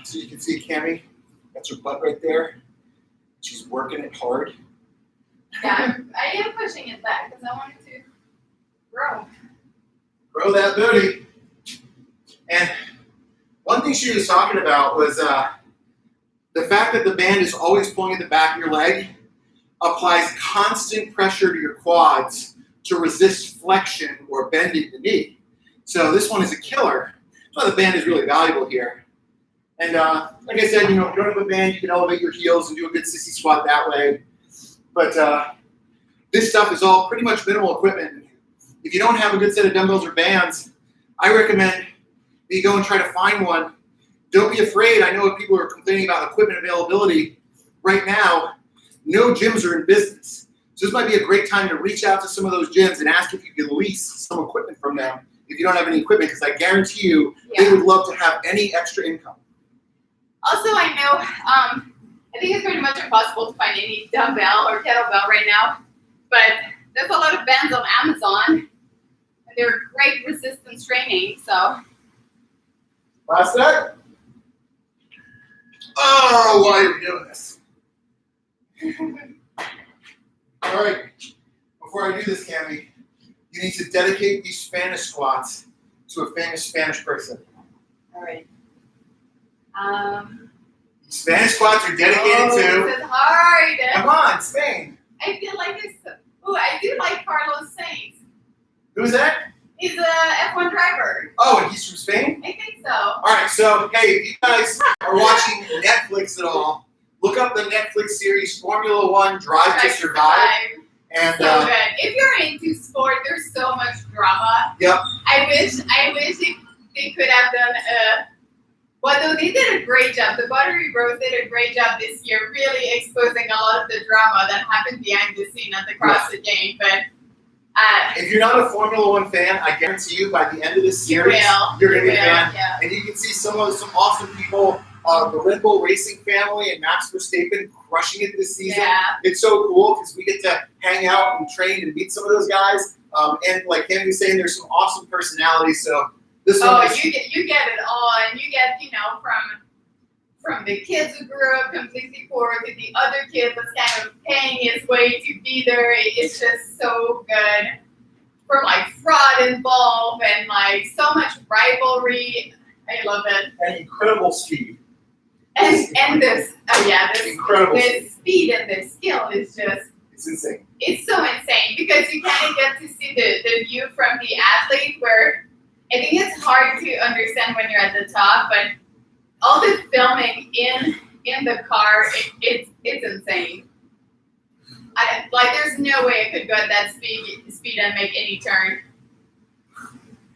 So you can see Cammy, that's her butt right there. She's working it hard. Yeah, I am pushing it back because I want it to grow. Grow that booty. And one thing she was talking about was the fact that the band is always pulling at the back of your leg applies constant pressure to your quads to resist flexion or bending the knee. So this one is a killer. That's why the band is really valuable here. And like I said, if you don't have a band, you can elevate your heels and do a good sissy squat that way. But this stuff is all pretty much minimal equipment. If you don't have a good set of dumbbells or bands, I recommend that you go and try to find one. Don't be afraid. I know people are complaining about equipment availability. Right now, no gyms are in business. So this might be a great time to reach out to some of those gyms and ask if you can lease some equipment from them if you don't have any equipment, because I guarantee you they would love to have any extra income. Also, I know, I think it's pretty much impossible to find any dumbbell or kettlebell right now, but there's a lot of bands on Amazon, and they're great resistance training, so. Last set. Oh, why are we doing this? All right, before I do this, Cammy, you need to dedicate these Spanish squats to a famous Spanish person. All right. Spanish squats are dedicated to. This is hard. Come on, Spain. I feel like it's. Oh, I do like Carlos Sainz. Who's that? He's a F1 driver. Oh, and he's from Spain? I think so. All right, so hey, if you guys are watching Netflix at all, look up the Netflix series Formula One Drive to Survive. And so good. If you're into sport, there's so much drama. Yep. I wish they could have done though they did a great job. The Buttery Bros did a great job this year, really exposing a lot of the drama that happened behind the scene at the CrossFit game. But if you're not a Formula One fan, I guarantee you by the end of this series, you're going to be a fan. Yeah. And you can see some awesome people, the Red Bull Racing family and Max Verstappen crushing it this season. Yeah. It's so cool because we get to hang out and train and meet some of those guys. And like Cammy was saying, there's some awesome personalities. So this one is, you get it all, and you get from the kids who grew up completely poor to the other kid that's kind of paying his way to be there. It's just so good. From like fraud involved and like so much rivalry. I love it. and incredible speed. And this Incredible this speed and the skill is just It's insane. it's so insane because you kind of get to see the view from the athlete where I think it's hard to understand when you're at the top, but all the filming in the car, it's insane. There's no way I could go at that speed and make any turn.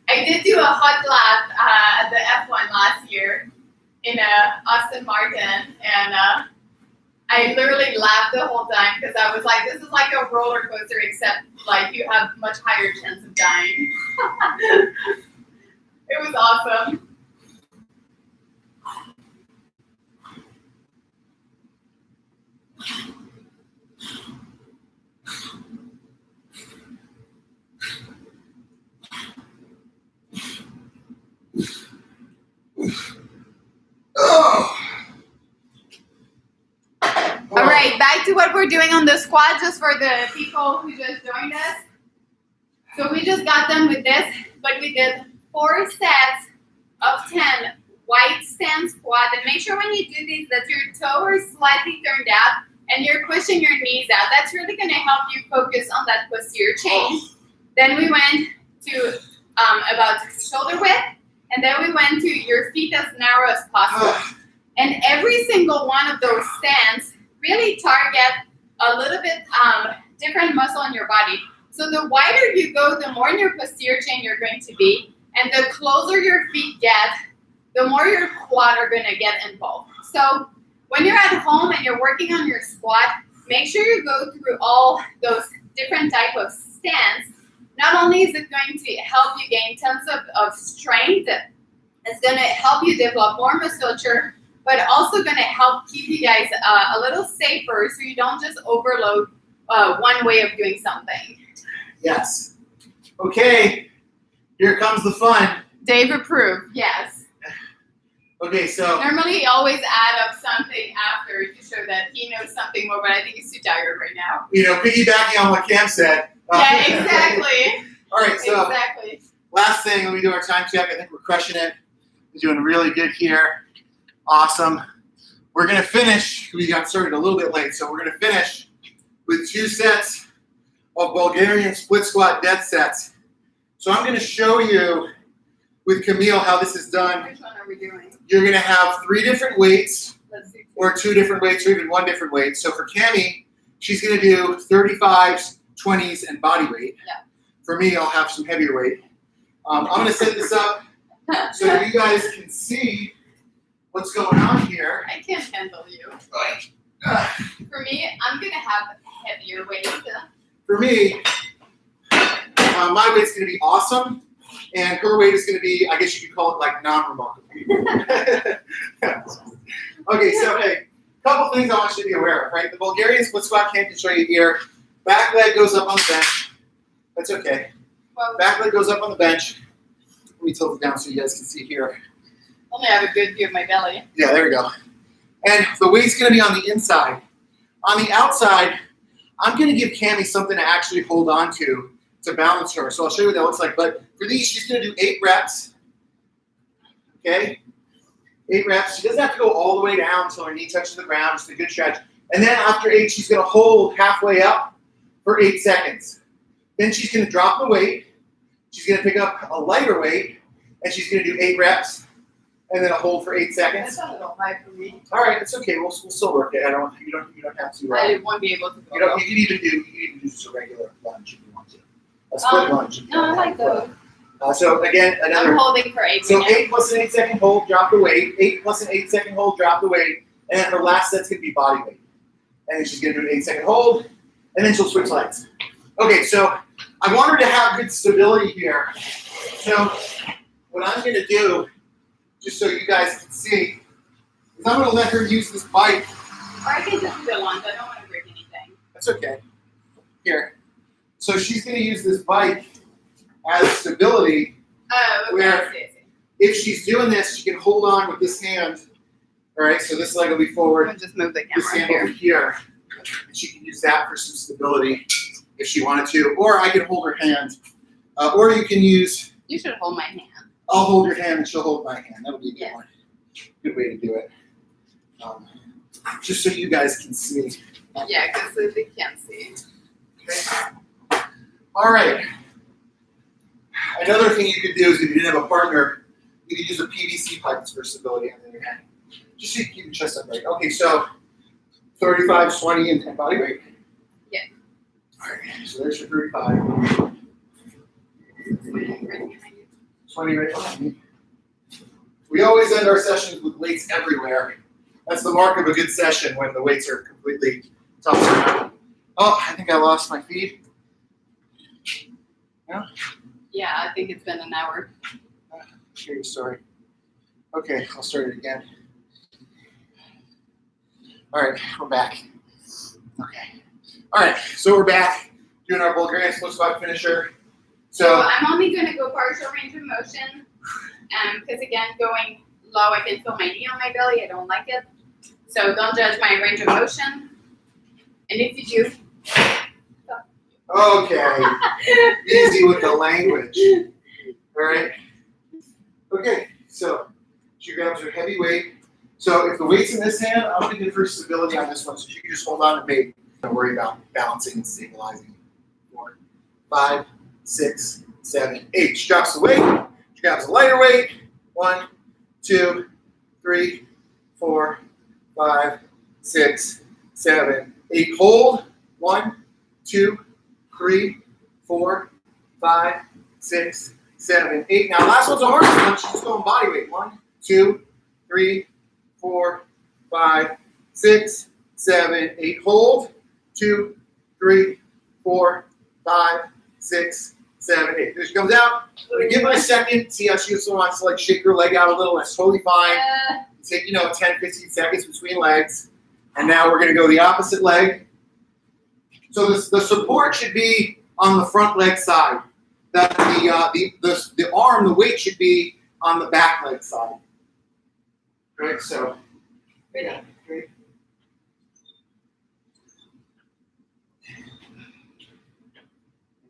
I did do a hot lap at the F1 last year in Aston Martin, and I literally laughed the whole time because I was like, this is like a roller coaster, except like you have much higher chance of dying. It was awesome. Oh. All right, back to what we're doing on the squat, just for the people who just joined us. So we just got done with this, but we did 4 sets of 10 white stand squat. And make sure when you do these that your toe is slightly turned out and you're pushing your knees out. That's really going to help you focus on that posterior chain. Then we went to about shoulder width, and then we went to your feet as narrow as possible. And every single one of those stands really target a little bit different muscle in your body. So the wider you go, the more in your posterior chain you're going to be, and the closer your feet get, the more your quad are going to get involved. So when you're at home and you're working on your squat, make sure you go through all those different type of stands. Not only is it going to help you gain tons of strength, it's going to help you develop more musculature, but also going to help keep you guys a little safer so you don't just overload one way of doing something. Yes. Okay, here comes the fun. Dave approved, yes. Okay, so Normally, he always add up something after to show that he knows something more, but I think he's too tired right now. piggybacking on what Cam said. Yeah, exactly. All right, so Exactly. last thing, let me do our time check. I think we're crushing it. We're doing really good here. Awesome. We're gonna finish. We got started a little bit late, so we're gonna finish with 2 sets of Bulgarian split squat death sets. So I'm gonna show you with Camille how this is done. Which one are we doing? You're gonna have 3 different weights, Let's see. or 2 different weights, or even 1 different weight. So for Cammy, she's gonna do 35s, 20s, and body weight. Yeah. For me, I'll have some heavier weight. I'm gonna set this up so you guys can see what's going on here. I can't handle you. Right. For me, I'm gonna have heavier weight. For me, my weight's gonna be awesome, and her weight is gonna be, I guess you could call it like non-remarkable. Okay, so hey, a couple things I want you to be aware of, right? The Bulgarian split squat, Cam can show you here. Back leg goes up on the bench. That's okay. Well, Back leg goes up on the bench. Let me tilt it down so you guys can see here. only have a good view of my belly. Yeah, there we go. And the weight's gonna be on the inside. On the outside, I'm gonna give Cammy something to actually hold on to balance her. So I'll show you what that looks like. But for these, she's gonna do 8 reps. Okay? 8 reps. She doesn't have to go all the way down until her knee touches the ground. Just a good stretch. And then after 8, she's gonna hold halfway up for 8 seconds. Then she's gonna drop the weight. She's gonna pick up a lighter weight, and she's gonna do 8 reps, and then a hold for 8 seconds. That's a little high for me. All right, it's okay. We'll still work it. You don't have to. I won't be able to go. You can even do just a regular lunge if you want to. A split lunge. No, I like those. So again, I'm another. holding for 8 So minutes. 8 plus an 8-second hold, drop the weight. 8 plus an 8-second hold, drop the weight, and then her last set's gonna be body weight. And then she's gonna do an 8-second hold, and then she'll switch legs. Okay, so I want her to have good stability here. So what I'm gonna do, just so you guys can see, is I'm gonna let her use this bike. Or I can just do the lunge. I don't want to break anything. That's okay. Here. So she's gonna use this bike as stability. Oh, okay. Where- I see. If she's doing this, she can hold on with this hand. All right, so this leg will be forward. I'm just move the This camera hand over here. here. And she can use that for some stability if she wanted to. Or I can hold her hand. Or you can use, You should hold my hand. I'll hold your hand and she'll hold my hand. That'll be a good Yeah. one. Good way to do it. Just so you guys can see. Yeah, because they can't see. Okay. All right. Another thing you could do is if you didn't have a partner, you could use a PVC pipe for stability on the other hand. Just so you keep your chest upright. Okay, so 35, 20, and 10 body weight. Yeah. All right, so there's your 35. 20 right behind me. We always end our sessions with weights everywhere. That's the mark of a good session when the weights are completely tossed around. Oh, I think I lost my feed. Yeah? Yeah, I think it's been an hour. Share your story. Okay, I'll start it again. All right, we're back. Okay. All right, so we're back doing our Bulgarian split squat finisher. So So, I'm only going to go partial range of motion. Because again, going low, I can feel my knee on my belly. I don't like it. So don't judge my range of motion. And if you do, okay, easy with the language. All right. Okay, so she grabs her heavy weight. So if the weight's in this hand, I'm going to give her stability on this one. So she can just hold on and make. Don't worry about balancing and stabilizing. 4, 5, 6, 7, 8. She drops the weight. She grabs a lighter weight. 1, 2, 3, 4, 5, 6, 7, 8. Hold. 1, 2, 3, 4, 5, 6, 7, 8. Now last one's a hard one. She's just going body weight. 1, 2, 3, 4, 5, 6, 7, 8. Hold. 2, 3, 4, 5, 6, 7, 8. There she comes out. Give her a second. See how she just wants to like shake her leg out a little. That's totally fine. Take 10, 15 seconds between legs. And now we're going to go the opposite leg. So the support should be on the front leg side. The arm, the weight should be on the back leg side. Right, so. Ready? Yeah, great.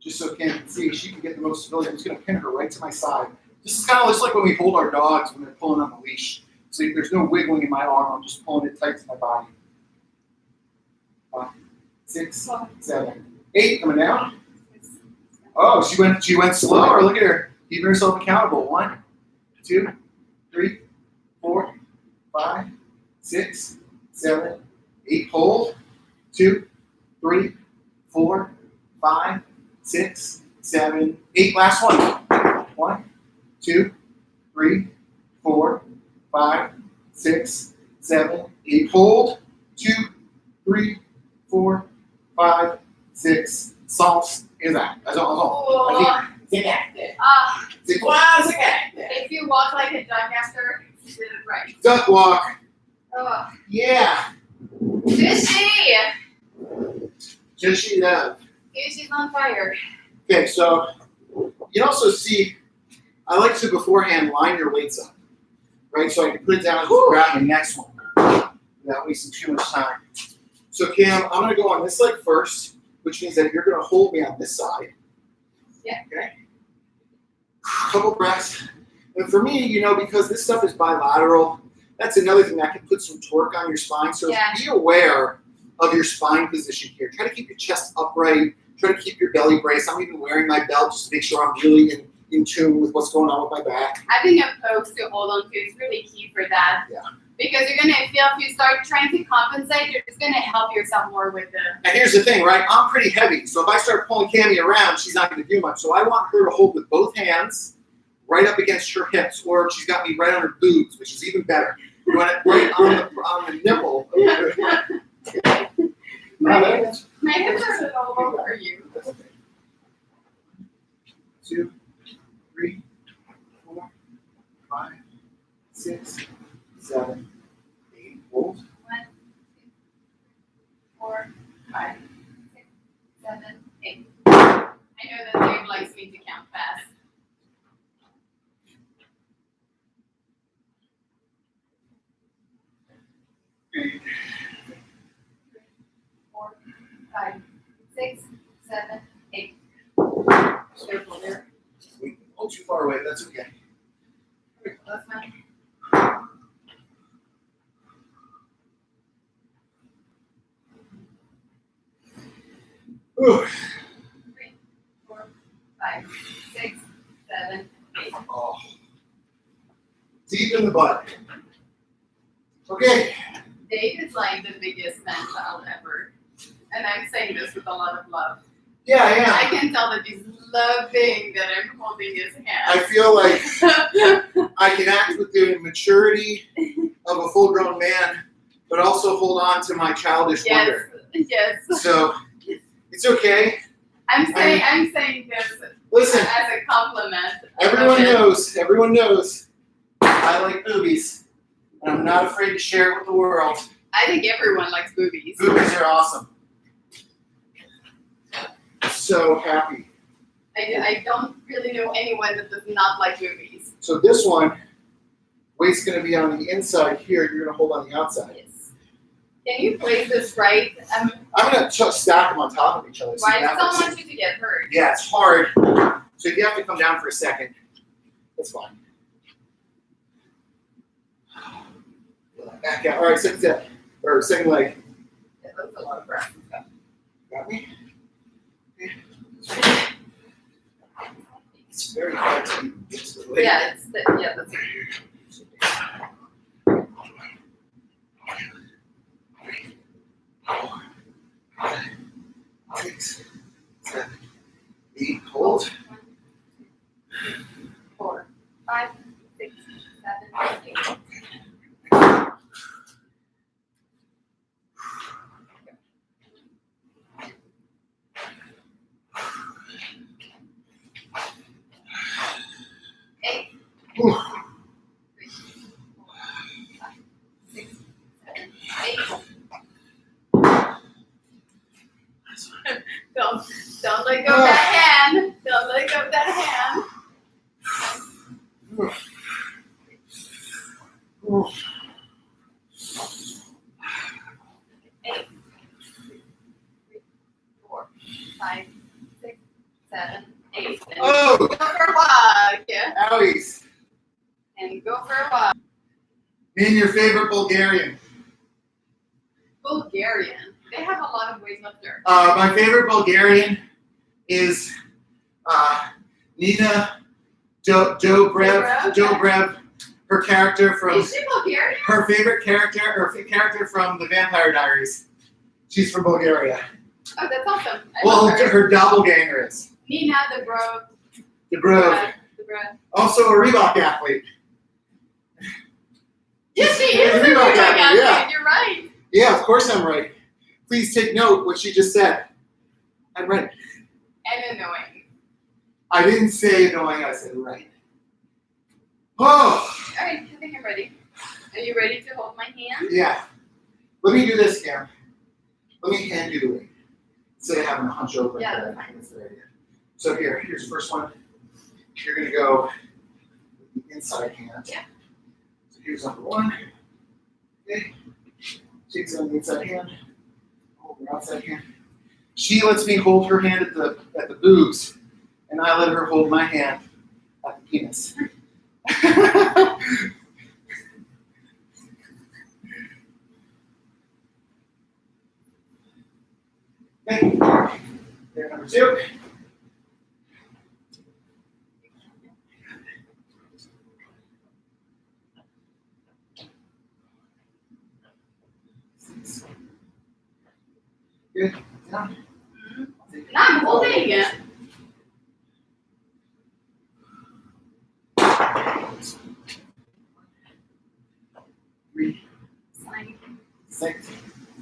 Just so Kim can see, she can get the most stability. I'm just going to pin her right to my side. This is kind of just like when we hold our dogs when they're pulling on the leash. So there's no wiggling in my arm. I'm just pulling it tight to my body. 5, 6, 7, 8. Coming down. Oh, she went slower. Look at her. Keeping herself accountable. 1, 2, 3, 4, 5, 6, 7, 8. Hold. 2, 3, 4, 5, 6, 7, 8. Last one. 1, 2, 3, 4, 5, 6, 7, 8. Hold. 2, 3, 4, 5, 6. Salts is that. If you walk like a duck after, you did it right. Duck walk. Oh. Yeah. Fishy! Just she does. Fishy's on fire. Okay, so you can also see, I like to beforehand line your weights up, right? So I can put it down and just grab the next one without wasting too much time. So Cam, I'm gonna go on this leg first, which means that you're gonna hold me on this side. Yeah. Okay. Couple breaths. And for me, you know, because this stuff is bilateral, that's another thing that can put some torque on your spine. So be aware of your spine position here. Try to keep your chest upright. Try to keep your belly braced. I'm even wearing my belt just to make sure I'm really in tune with what's going on with my back. Having a post to hold on to is really key for that. Yeah. Because you're gonna feel if you start trying to compensate, you're just gonna help yourself more with the. And here's the thing, right? I'm pretty heavy, so if I start pulling Cammy around, she's not going to do much. So I want her to hold with both hands right up against her hips, or she's got me right on her boobs, which is even better. You want it right on the nipple. My hips are a little low for you. 2, 3, 4, 5, 6, 7, 8. Hold. 1, 2, 4, 5, 6, 7, 8. I know that Dave likes me to count fast. 4, 5, 6, 7, 8. Careful there. Wait, hold too far away. That's okay. That's fine. Ooh. 3, 4, 5, 6, 7, 8. Oh. Deep in the butt. Okay. Dave is like the biggest man child ever. And I'm saying this with a lot of love. Yeah, I am. I can tell that he's loving that I'm holding his hand. I feel like I can act with the maturity of a full-grown man, but also hold on to my childish wonder. Yes. So it's okay. I'm saying this Listen, as a compliment. Everyone knows I like boobies, and I'm not afraid to share it with the world. I think everyone likes boobies. Boobies are awesome. So happy. I don't really know anyone that does not like boobies. So this one, weight's going to be on the inside here. You're going to hold on the outside. Yes. Can you place this right? I'm going to stack them on top of each other. Why does someone want you to get hurt? Yeah, it's hard. So if you have to come down for a second, that's fine. Back out. All right, second step. Or second leg. Yeah, that's a lot of breath. Got me? It's very hard to get to the leg. Yeah, that's it. 4, 5, 6, 7, 8. Hold. 4, 5, 6, 7, 8. Ooh. 3, 4, 5, 6, 7, 8. Don't let go of that hand. Don't let go of that hand. Ooh. 5, 6, 7, 8. And Oh! go for a walk. Owies. And go for a walk. Name your favorite Bulgarian. Bulgarian. They have a lot of weightlifter. My favorite Bulgarian is Nina Dobrev. Her character from Is she Bulgarian? her favorite character from the Vampire Diaries. She's from Bulgaria. Oh, that's awesome. Well, her doppelganger is Nina Dobrev. Dobrev. Also a Reebok athlete. Yes, she is a Reebok athlete. Yeah. You're right. Yeah, of course I'm right. Please take note what she just said. I'm right. And annoying. I didn't say annoying, I said right. Oh! All right, I think I'm ready. Are you ready to hold my hand? Yeah. Let me do this, Cam. Let me hand you the weight. Instead of having to hunch over. Yeah, that's fine. That's the idea. So here's the first one. You're going to go with the inside hand. Yeah. So here's number 1. Okay. Takes on the inside hand. Hold her outside hand. She lets me hold her hand at the boobs, and I let her hold my hand at the penis. Okay. There, number 2. Good. Down. And I'm holding it. 3, Sign. 6,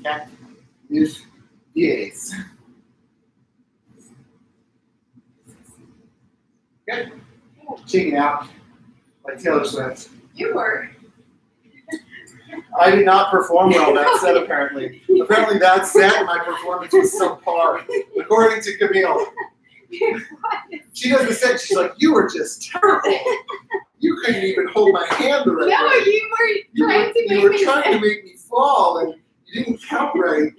7, 8, 10. Good. Check it out. Like Taylor Swift. You were. I did not perform well that set, apparently. Apparently that set, my performance was subpar, according to Camille. She does the set, she's like, you were just terrible. You couldn't even hold my hand the right No, way. you were trying to make me. You were trying to make me fall, and you didn't count right.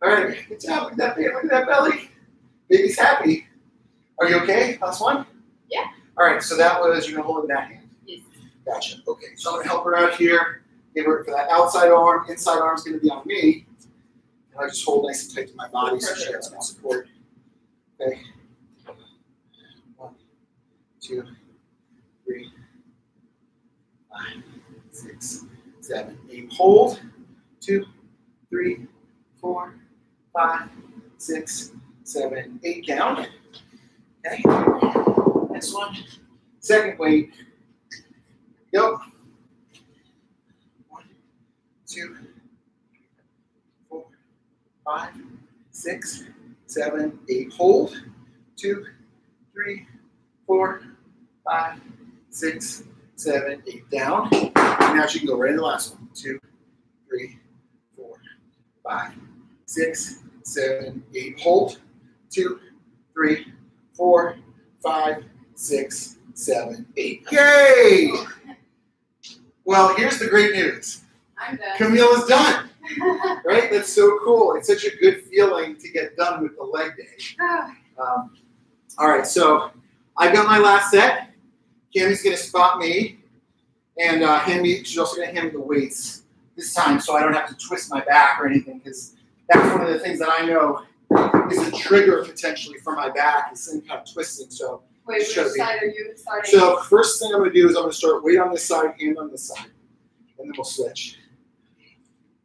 All right, good job. Look at that belly. Baby's happy. Are you okay? Last one? Yeah. All right, so that was, you're going to hold it in that hand. Yes. Gotcha. Okay, so I'm going to help her out here. Give her for that outside arm. Inside arm's going to be on me. And I just hold nice and tight to my body so she has good support. Okay. 1, 2, 3, 5, 6, 7, 8. Hold. 2, 3, 4, 5, 6, 7, 8. Down. Okay. Next one. Second weight. Go. 1, 2, 4, 5, 6, 7, 8. Hold. 2, 3, 4, 5, 6, 7, 8. Down. And now she can go right in the last one. 2, 3, 4, 5, 6, 7, 8. Hold. 2, 3, 4, 5, 6, 7, 8. Yay! Well, here's the great news. I'm done. Camille is done. Right? That's so cool. It's such a good feeling to get done with the leg day. All right, so I've got my last set. Cammie's going to spot me and hand me. She's also going to hand me the weights this time, so I don't have to twist my back or anything, because that's one of the things that I know is a trigger potentially for my back, is some kind of twisting. So Wait, which side are you starting? So first thing I'm going to do is I'm going to start weight on this side, hand on this side, and then we'll switch.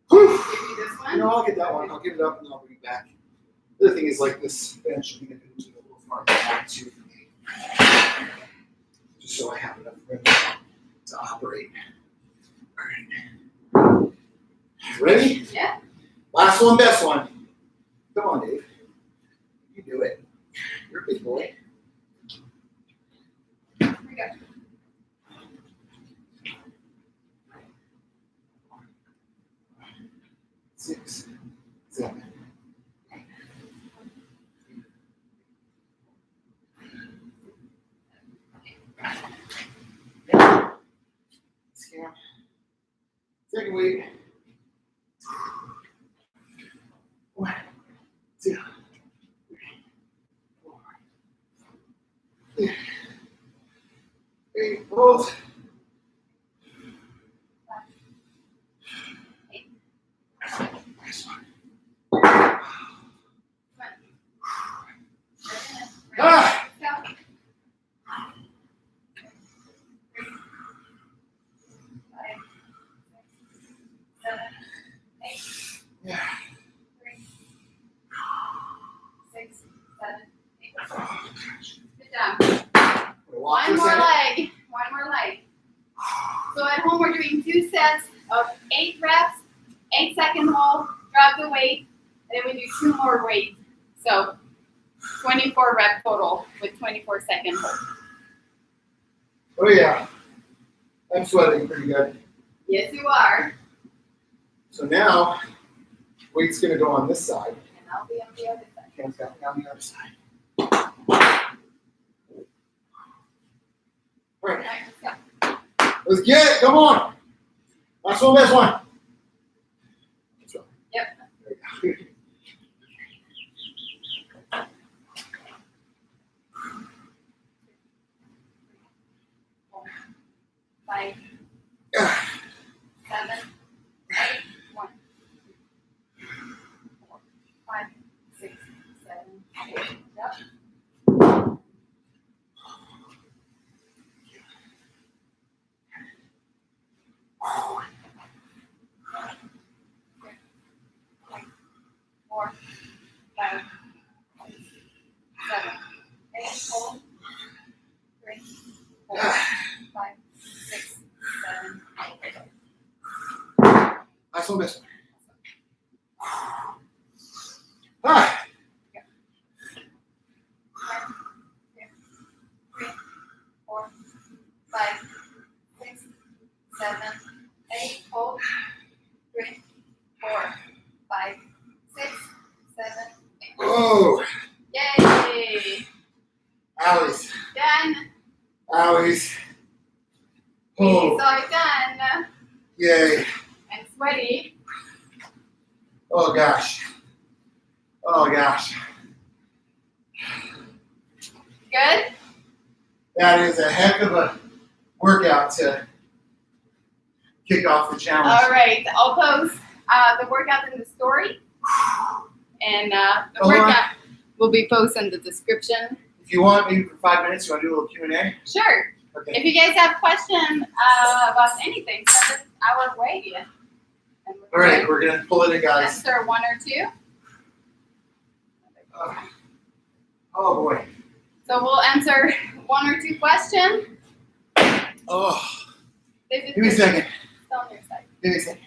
Whew. Give you this one? No, I'll get that one. I'll give it up and then I'll bring it back. The other thing is, like, this bench, I'm going to do a little far back too, just so I have enough room to operate. All right. Ready? Yeah. Last one, best one. Come on, Dave. You do it. You're a big boy. Here we go. Six, 7. Scam. Second weight. 1, 8, hold. 8. Nice one. Ah! Yeah. 3, 6, 7, 8. Oh, gosh. Good job. Walk One for a more second. leg. One more leg. So at home, we're doing 2 sets of 8 reps, 8-second hold, drop the weight, and then we do 2 more weights. So 24 rep total with 24-second hold. Oh yeah, I'm sweating pretty good. Yes, you are. So now, weight's gonna go on this side. And I'll be on the other side. Hands down on the other side. All right, All right, let's go. let's get it. Come on. Last one, best one. That's right. Yep. There you go. 5, 7, 8, 1, 2, 4, 5, 6, 7, 8. Yep. Four, 5, 6, 7, 8. Hold. 3, 4, 5, 6, 7, 8. Last one, best one. Ah. 1, 2, 3, 4, 5, 6, 7, 8. Hold. 3, 4, 5, 6, 7, 8. Oh, Yay! owies, Done. owies. We Oh, saw it done. yay. And sweaty. Oh gosh. Oh gosh. Good? That is a heck of a workout to kick off the challenge. All right. I'll post the workout in the story. And the Hold on. workout will be posted in the description. If you want, maybe for 5 minutes, you want to do a little Q&A? Sure. Okay. If you guys have questions about anything, send it our way. And All right, we're going to pull it in, guys. answer 1 or 2. Oh, boy. So we'll answer 1 or 2 questions. Oh, Give give me a second. It's on your side. Give me a second.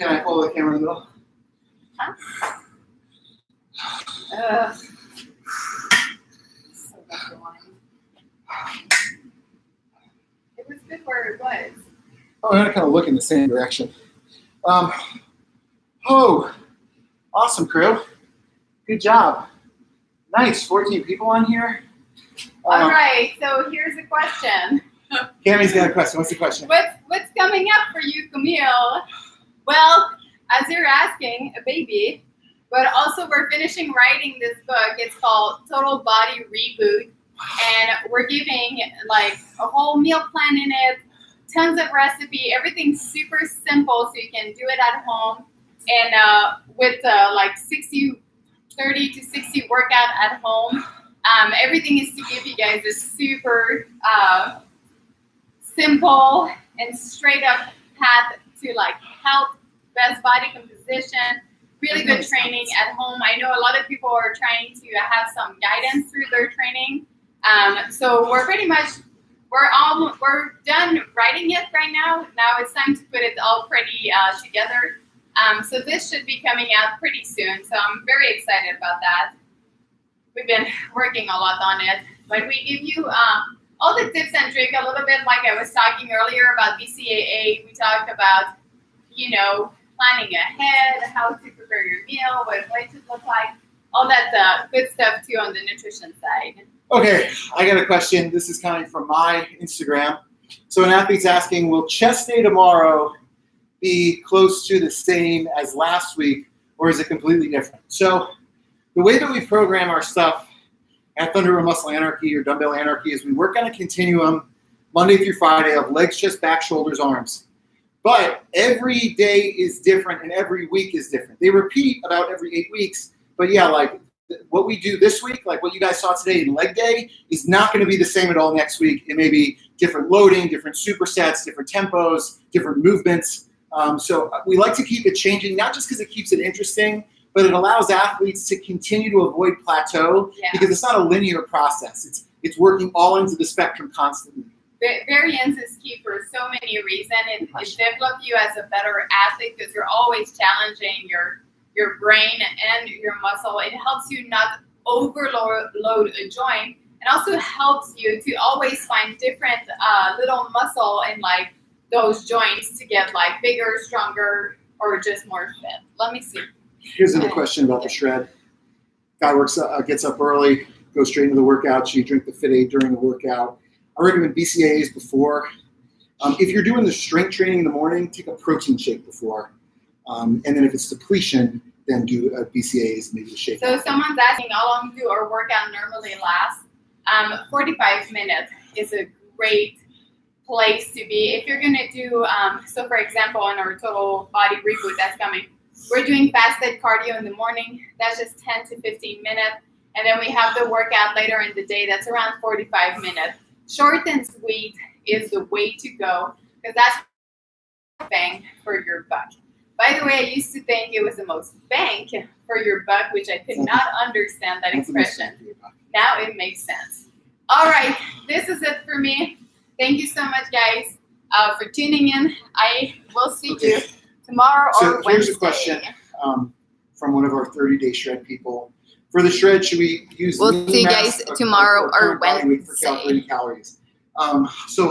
Can I pull the camera in the middle? Huh? Ugh. So underlined. It was good where it was. Oh, I'm going to kind of look in the same direction. Oh, awesome, crew. Good job. Nice, 14 people on here. All right, so here's a question. Cammy's got a question. What's the question? What's coming up for you, Camille? Well, as you're asking, a baby, but also we're finishing writing this book. It's called Total Body Reboot, and we're giving like a whole meal plan in it, tons of recipe, everything's super simple so you can do it at home, and with like 30 to 60 workout at home. Everything is to give you guys a super simple and straight up path to like health, best body composition, really good training at home. I know a lot of people are trying to have some guidance through their training. So we're pretty much, we're done writing it right now. Now it's time to put it all pretty together. So this should be coming out pretty soon. So I'm very excited about that. We've been working a lot on it, but we give you all the tips and tricks, a little bit like I was talking earlier about BCAA. We talked about, you know, planning ahead, how to prepare your meal, what it should look like, all that good stuff too on the nutrition side. Okay, I got a question. This is coming from my Instagram. So an athlete's asking, will chest day tomorrow be close to the same as last week, or is it completely different? So the way that we program our stuff at Thunder Room Muscle Anarchy or Dumbbell Anarchy is we work on a continuum Monday through Friday of legs, chest, back, shoulders, arms. But every day is different and every week is different. They repeat about every 8 weeks. But yeah, like what we do this week, like what you guys saw today in leg day, is not going to be the same at all next week. It may be different loading, different supersets, different tempos, different movements. So we like to keep it changing, not just because it keeps it interesting, but it allows athletes to continue to avoid plateau because it's not a linear process. It's working all into the spectrum constantly. Variance is key for so many reasons. It develops you as a better athlete because you're always challenging your brain and your muscle. It helps you not overload a joint, and also helps you to always find different little muscle in like those joints to get like bigger, stronger, or just more fit. Let me see. Here's another question about the shred. Guy gets up early, goes straight into the workout. Should you drink the Fit Aid during the workout? I recommend BCAAs before. If you're doing the strength training in the morning, take a protein shake before. And then if it's depletion, then do BCAAs, maybe a shake. So someone's asking how long do our workout normally last? 45 minutes is a great place to be. If you're gonna do, so for example, on our total body reboot that's coming, we're doing fasted cardio in the morning. That's just 10 to 15 minutes. And then we have the workout later in the day. That's around 45 minutes. Short and sweet is the way to go because that's bang for your buck. By the way, I used to think it was the most bang for your buck, which I could not understand that expression. Now it makes sense. All right, this is it for me. Thank you so much, guys, for tuning in. I will see you tomorrow or Wednesday. Here's a question from one of our 30-day shred people. For the shred, should we use We'll see you guys tomorrow or Wednesday. For calculating calories? So